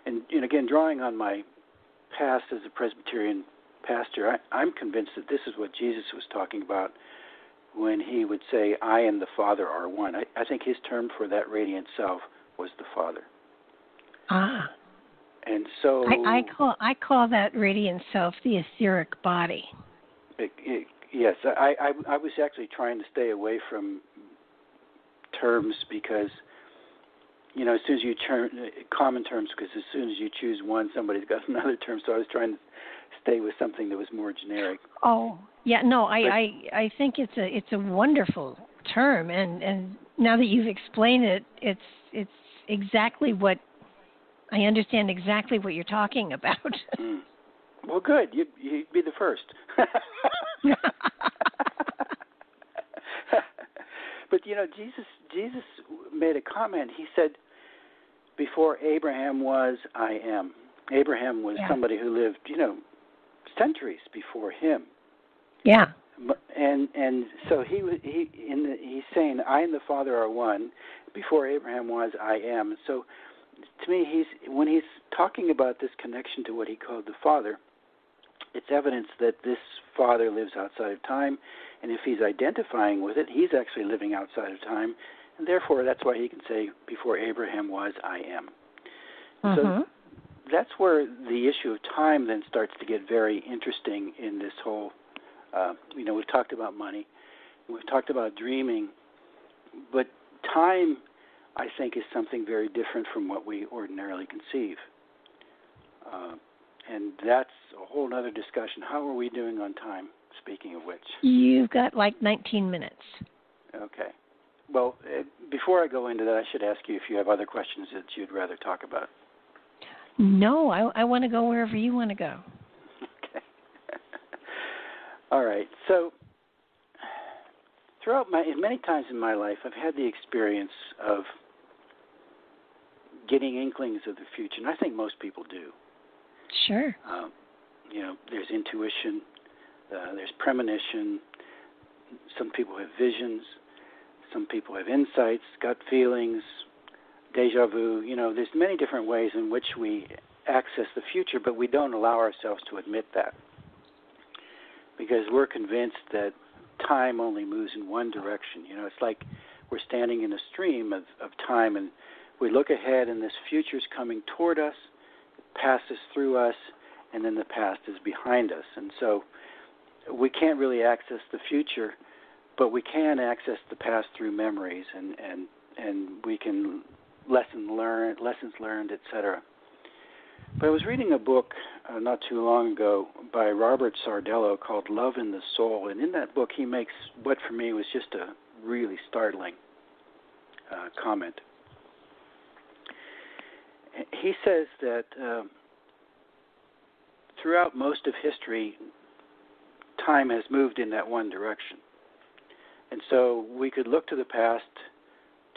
And again, drawing on my past as a Presbyterian pastor, I'm convinced that this is what Jesus was talking about when he would say, "I and the Father are one." I think his term for that radiant self was the Father. Ah. And so I call that radiant self the etheric body. Yes, I was actually trying to stay away from terms because, as soon as you common terms, because as soon as you choose one, somebody's got another term. So I was trying to stay with something that was more generic. Oh, yeah, no, I think it's a wonderful term, and now that you've explained it, it's exactly what I understand. Exactly what you're talking about. Well, good. You'd be the first. But Jesus made a comment. He said, "Before Abraham was, I am." Abraham was somebody who lived, centuries before him. Yeah. And so he's saying, "I and the Father are one." before Abraham was, I am. So to me, when he's talking about this connection to what he called the Father, it's evidence that this Father lives outside of time, and if he's identifying with it, he's actually living outside of time, and therefore that's why he can say, before Abraham was, I am. So that's where the issue of time then starts to get very interesting in this whole, we've talked about money, we've talked about dreaming, but time, I think, is something very different from what we ordinarily conceive. And that's a whole other discussion. How are we doing on time, speaking of which? You've got like 19 minutes. Okay. Well, before I go into that, I should ask you if you have other questions that you'd rather talk about. No, I want to go wherever you want to go. Okay. All right. So many times in my life, I've had the experience of getting inklings of the future, and I think most people do. Sure. There's intuition, there's premonition, some people have visions, some people have insights, gut feelings, deja vu. There's many different ways in which we access the future, but we don't allow ourselves to admit that because we're convinced that time only moves in one direction. It's like we're standing in a stream of time, and we look ahead, and this future's coming toward us, it passes through us, and then the past is behind us. And so we can't really access the future, but we can access the past through memories, and we can lessons learned, etc. But I was reading a book not too long ago by Robert Sardello called Love in the Soul, and in that book he makes what for me was just a really startling comment. He says that throughout most of history, time has moved in that one direction. And so we could look to the past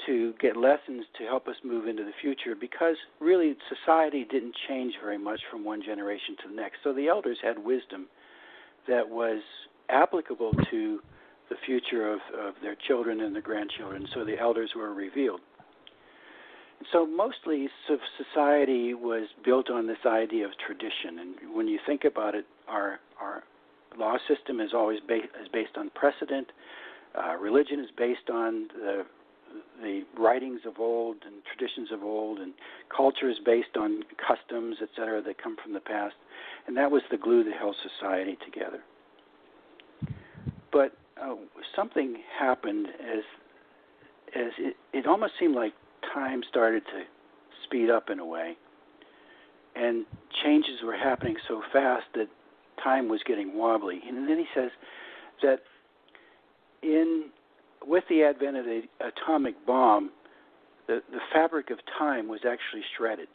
to get lessons to help us move into the future because really society didn't change very much from one generation to the next. So the elders had wisdom that was applicable to the future of their children and their grandchildren. So the elders were revealed. And so mostly society was built on this idea of tradition. And when you think about it, our law system is always based on precedent. Religion is based on the writings of old and traditions of old, and culture is based on customs, etc., that come from the past. And that was the glue that held society together. But something happened as it almost seemed like time started to speed up in a way, and changes were happening so fast that time was getting wobbly. And then he says that with the advent of the atomic bomb, the fabric of time was actually shredded.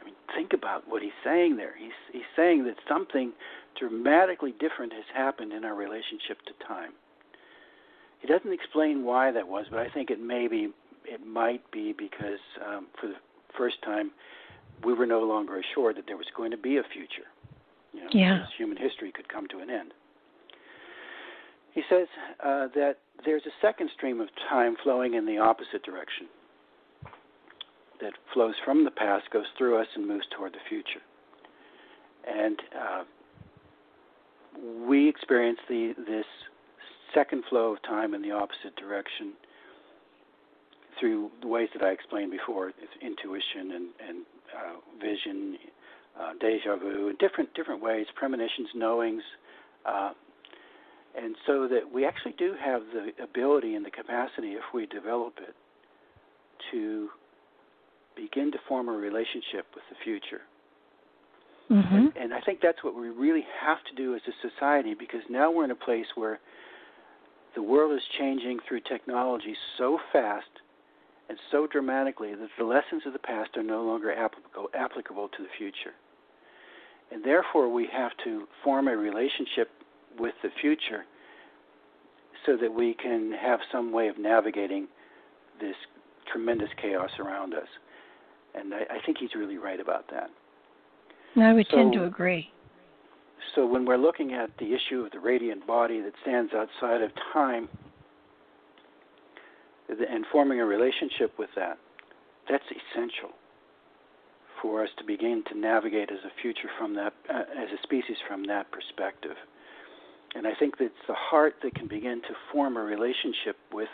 I mean, think about what he's saying there. He's saying that something dramatically different has happened in our relationship to time. He doesn't explain why that was, but I think it might be because for the first time we were no longer assured that there was going to be a future. Because human history could come to an end. He says that there's a second stream of time flowing in the opposite direction that flows from the past, goes through us, and moves toward the future. And we experience this second flow of time in the opposite direction through the ways that I explained before: it's intuition and vision, deja vu, different ways, premonitions, knowings. And so that we actually do have the ability and the capacity, if we develop it, to begin to form a relationship with the future. Mm-hmm. And I think that's what we really have to do as a society, because now we're in a place where the world is changing through technology so fast and so dramatically that the lessons of the past are no longer applicable to the future. And therefore we have to form a relationship with the future so that we can have some way of navigating this tremendous chaos around us. And I think he's really right about that. I would tend to agree. So when we're looking at the issue of the radiant body that stands outside of time, and forming a relationship with that, that's essential for us to begin to navigate as a future from that, as a species from that perspective. And I think that it's the heart that can begin to form a relationship with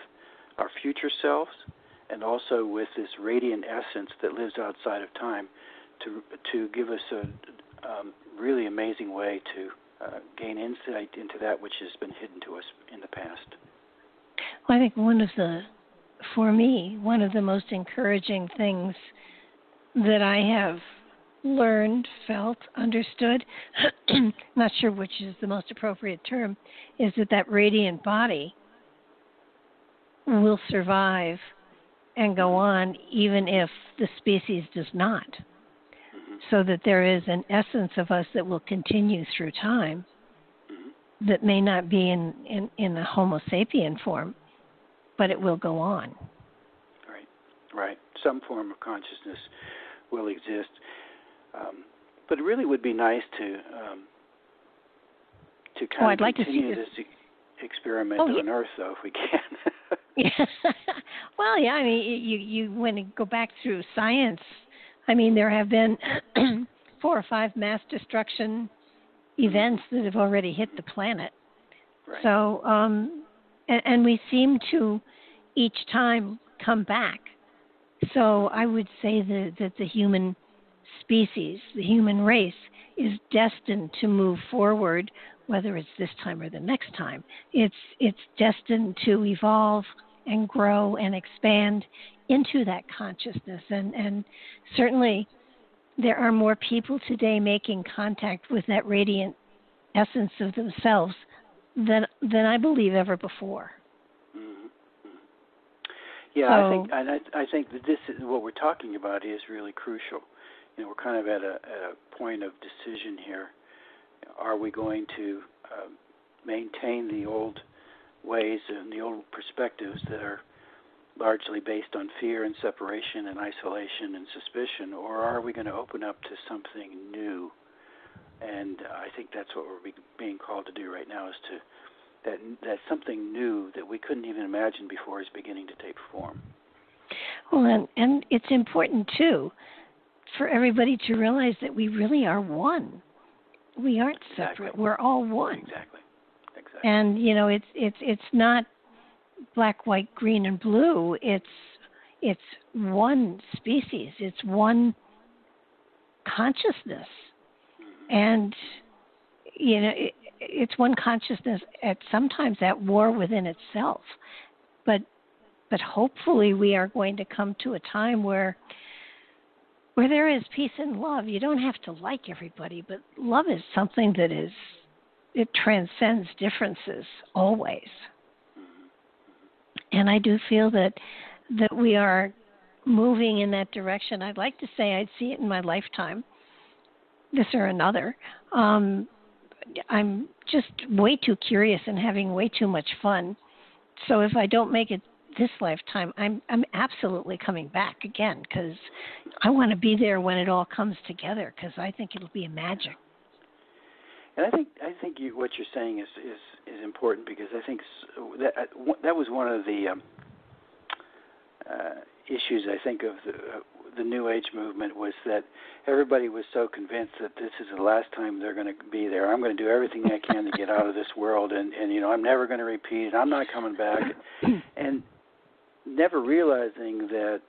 our future selves and also with this radiant essence that lives outside of time to give us a really amazing way to gain insight into that which has been hidden to us in the past. Well, I think for me, one of the most encouraging things that I have learned, felt, understood, not sure which is the most appropriate term, is that radiant body will survive and go on even if the species does not. So that there is an essence of us that will continue through time that may not be in a Homo sapien form, but it will go on. Right. Some form of consciousness will exist. But it really would be nice to kind of continue this experiment on Earth, though, if we can. Yeah. Well, yeah, I mean, you when you go back through science, I mean, there have been 4 or 5 mass destruction events that have already hit the planet. Right. So, and we seem to each time come back. So I would say that the human species, the human race, is destined to move forward, whether it's this time or the next time. It's destined to evolve and grow and expand into that consciousness. And certainly there are more people today making contact with that radiant essence of themselves than I believe ever before. Mm-hmm. Yeah, so, I think that this is what we're talking about is really crucial. You know, we're kind of at a point of decision here. Are we going to maintain the old ways and the old perspectives that are largely based on fear and separation and isolation and suspicion, or are we going to open up to something new? And I think that's what we're being called to do right now, is to that something new that we couldn't even imagine before is beginning to take form. Well, and it's important too for everybody to realize that we really are one. We aren't separate. Exactly. We're all one. Exactly. And you know, it's not black, white, green, and blue. It's one species. It's one consciousness, and you know, it's one consciousness sometimes at war within itself. But hopefully, we are going to come to a time where there is peace and love. You don't have to like everybody, but love is something that it transcends differences always. And I do feel that we are moving in that direction. I'd like to say I'd see it in my lifetime, this or another. I'm just way too curious and having way too much fun. So if I don't make it this lifetime, I'm absolutely coming back again, because I want to be there when it all comes together, because I think it'll be a magic. And I think what you're saying is important, because I think that was one of the issues, I think, of the New Age movement, was that everybody was so convinced that this is the last time they're going to be there. I'm going to do everything I can to get out of this world, and you know, I'm never going to repeat it. I'm not coming back, and never realizing that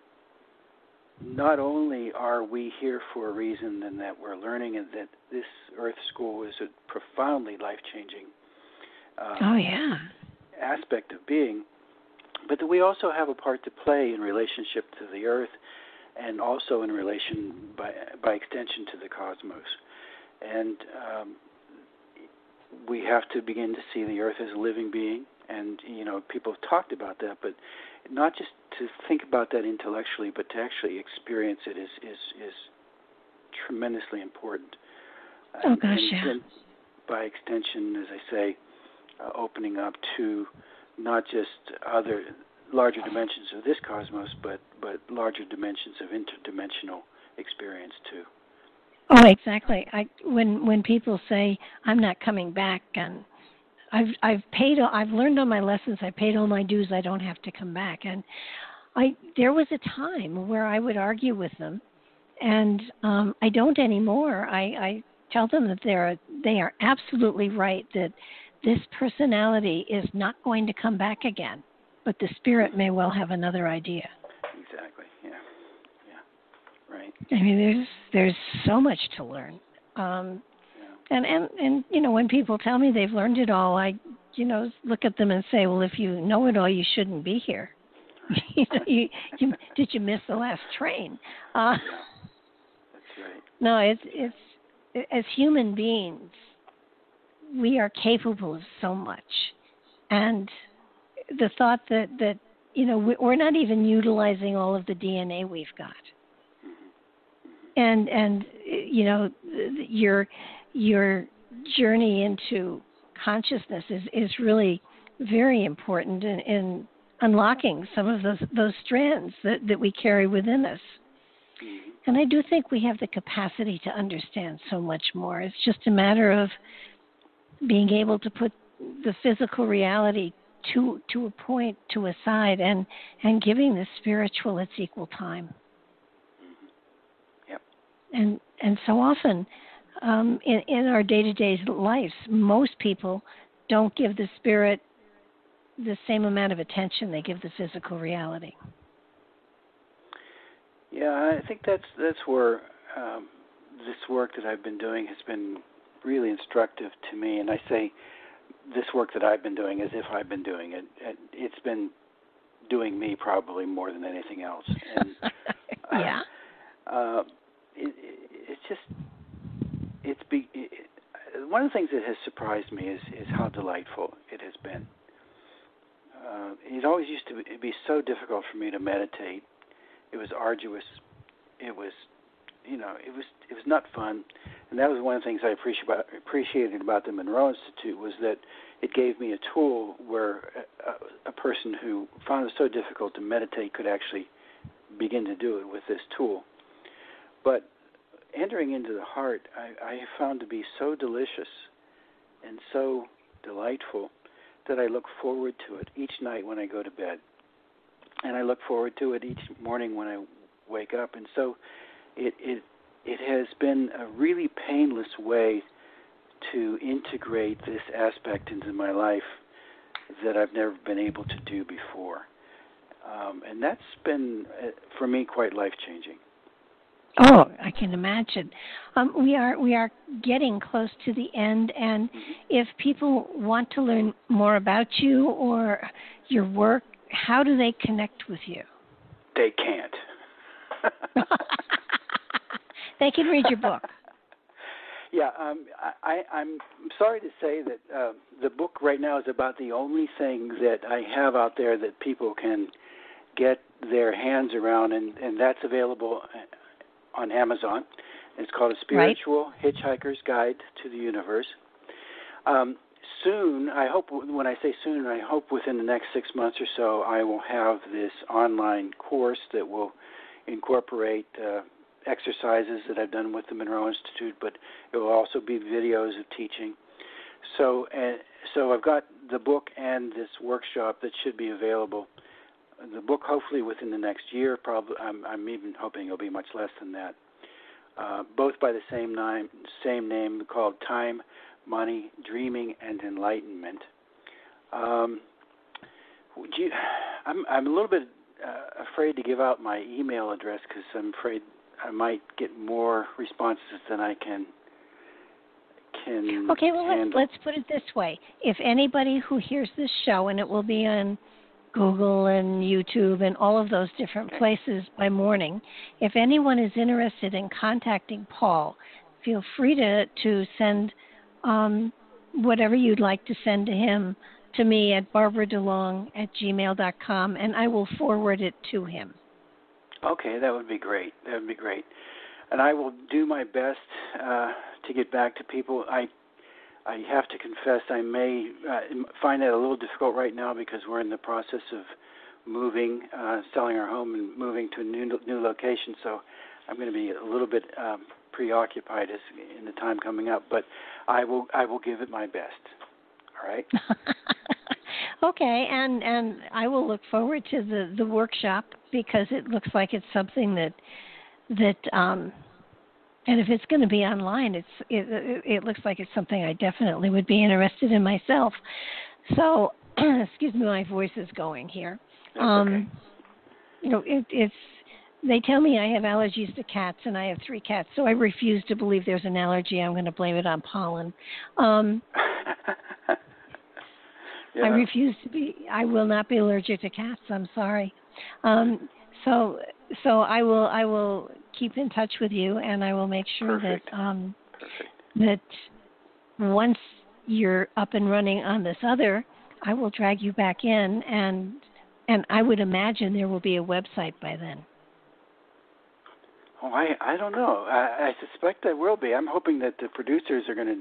not only are we here for a reason, and that we're learning, and that this Earth School is a profoundly life-changing aspect of being, but that we also have a part to play in relationship to the Earth, and also in relation, by extension, to the cosmos. And we have to begin to see the Earth as a living being. And, you know, people have talked about that, but not just to think about that intellectually, but to actually experience it is tremendously important. Oh, gosh, yeah. And by extension, as I say, opening up to not just other larger dimensions of this cosmos, but larger dimensions of interdimensional experience too. Oh, exactly. When people say I'm not coming back, and I've learned all my lessons. I paid all my dues. I don't have to come back. And there was a time where I would argue with them, and I don't anymore. I tell them that they are absolutely right, that this personality is not going to come back again, but the spirit may well have another idea. Exactly. Yeah. Right. I mean, there's so much to learn. And you know, when people tell me they've learned it all, I look at them and say, well, if you know it all, you shouldn't be here. Did you miss the last train? That's right. No, it's as human beings, we are capable of so much, and the thought that we're not even utilizing all of the DNA we've got, and your journey into consciousness is really very important in unlocking some of those strands that we carry within us. And I do think we have the capacity to understand so much more. It's just a matter of being able to put the physical reality to a point, to a side, and giving the spiritual its equal time. Yep. And so often in our day-to-day lives, most people don't give the spirit the same amount of attention they give the physical reality. Yeah, I think that's where this work that I've been doing has been really instructive to me. And I say this work that I've been doing as if I've been doing it. It's been doing me probably more than anything else. And, yeah. One of the things that has surprised me is how delightful it has been. It always used to be so difficult for me to meditate. It was arduous. It was not fun. And that was one of the things I appreciated about the Monroe Institute, was that it gave me a tool where a person who found it so difficult to meditate could actually begin to do it with this tool. But entering into the heart, I have found to be so delicious and so delightful that I look forward to it each night when I go to bed. And I look forward to it each morning when I wake up. And so it has been a really painless way to integrate this aspect into my life that I've never been able to do before. And that's been, for me, quite life-changing. Oh, I can imagine. We are getting close to the end, and if people want to learn more about you or your work, how do they connect with you? They can't. They can read your book. Yeah, I'm sorry to say that the book right now is about the only thing that I have out there that people can get their hands around, and that's available on Amazon. It's called A Spiritual Hitchhiker's Guide to the Universe. Soon, I hope, when I say soon, I hope within the next 6 months or so, I will have this online course that will incorporate exercises that I've done with the Monroe Institute, but it will also be videos of teaching. So I've got the book and this workshop that should be available. The book, hopefully within the next year. Probably, I'm even hoping it'll be much less than that. Both by the same name, called Time, Money, Dreaming, and Enlightenment. I'm a little bit afraid to give out my email address because I'm afraid I might get more responses than I can Okay, well, handle. let's put it this way. If anybody who hears this show, and it will be on Google and YouTube and all of those different places by morning, if anyone is interested in contacting Paul, feel free to send whatever you'd like to send to him to me at barbaradelong@gmail.com, and I will forward it to him. Okay, that would be great. And I will do my best to get back to people. I have to confess I may find that a little difficult right now because we're in the process of moving, selling our home and moving to a new location. So I'm going to be a little bit preoccupied in the time coming up. But I will give it my best. All right. Okay, and I will look forward to the workshop, because it looks like it's something that and if it's going to be online, it looks like it's something I definitely would be interested in myself. So, excuse me, my voice is going here. Okay. You know, it's. They tell me I have allergies to cats, and I have 3 cats, so I refuse to believe there's an allergy. I'm going to blame it on pollen. Yeah. I refuse to be. I will not be allergic to cats. I'm sorry. So I will keep in touch with you, and I will make sure Perfect. that once you're up and running on this other, I will drag you back in, and I would imagine there will be a website by then. Oh, I don't know. I suspect there will be. I'm hoping that the producers are going to.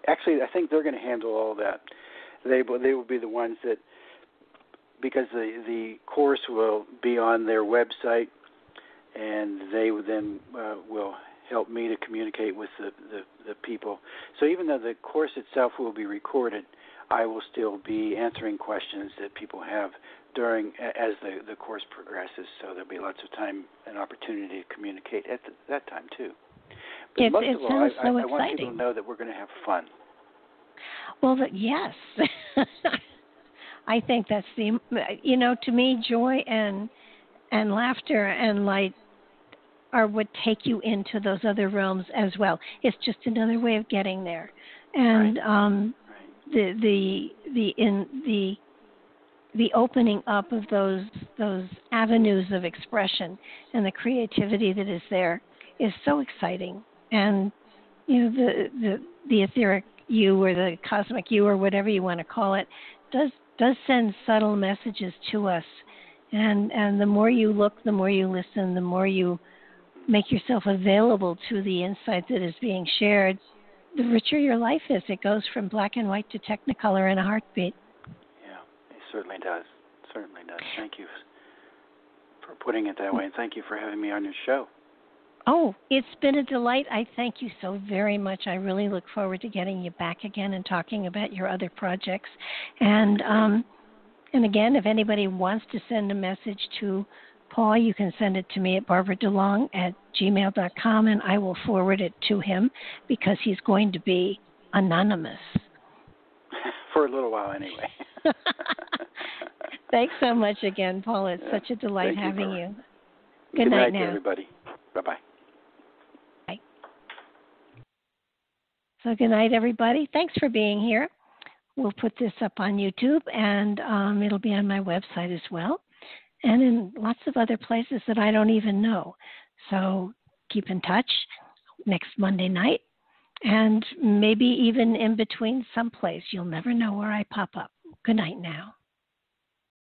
Actually, I think they're going to handle all that. They will be the ones that, because the course will be on their website, and they then will help me to communicate with the people. So even though the course itself will be recorded, I will still be answering questions that people have as the course progresses. So there'll be lots of time and opportunity to communicate at that time too. But most of all, I want people to know that we're going to have fun. Well, yes. I think that's to me, joy and laughter and light are what take you into those other realms as well. It's just another way of getting there. And the opening up of those avenues of expression and the creativity that is there is so exciting. And the etheric you, or the cosmic you, or whatever you want to call it, does send subtle messages to us. And the more you look, the more you listen, the more you make yourself available to the insight that is being shared, the richer your life is. It goes from black and white to technicolor in a heartbeat. Yeah, it certainly does. Certainly does. Thank you for putting it that way, and thank you for having me on your show. Oh, it's been a delight. I thank you so very much. I really look forward to getting you back again and talking about your other projects. And again, if anybody wants to send a message to Paul, you can send it to me at barbaradelong@gmail.com, and I will forward it to him, because he's going to be anonymous. For a little while, anyway. Thanks so much again, Paul. It's such a delight having you. Good night now. everybody. Bye-bye. Bye. So good night, everybody. Thanks for being here. We'll put this up on YouTube, and it'll be on my website as well, and in lots of other places that I don't even know. So keep in touch next Monday night, and maybe even in between someplace. You'll never know where I pop up. Good night now.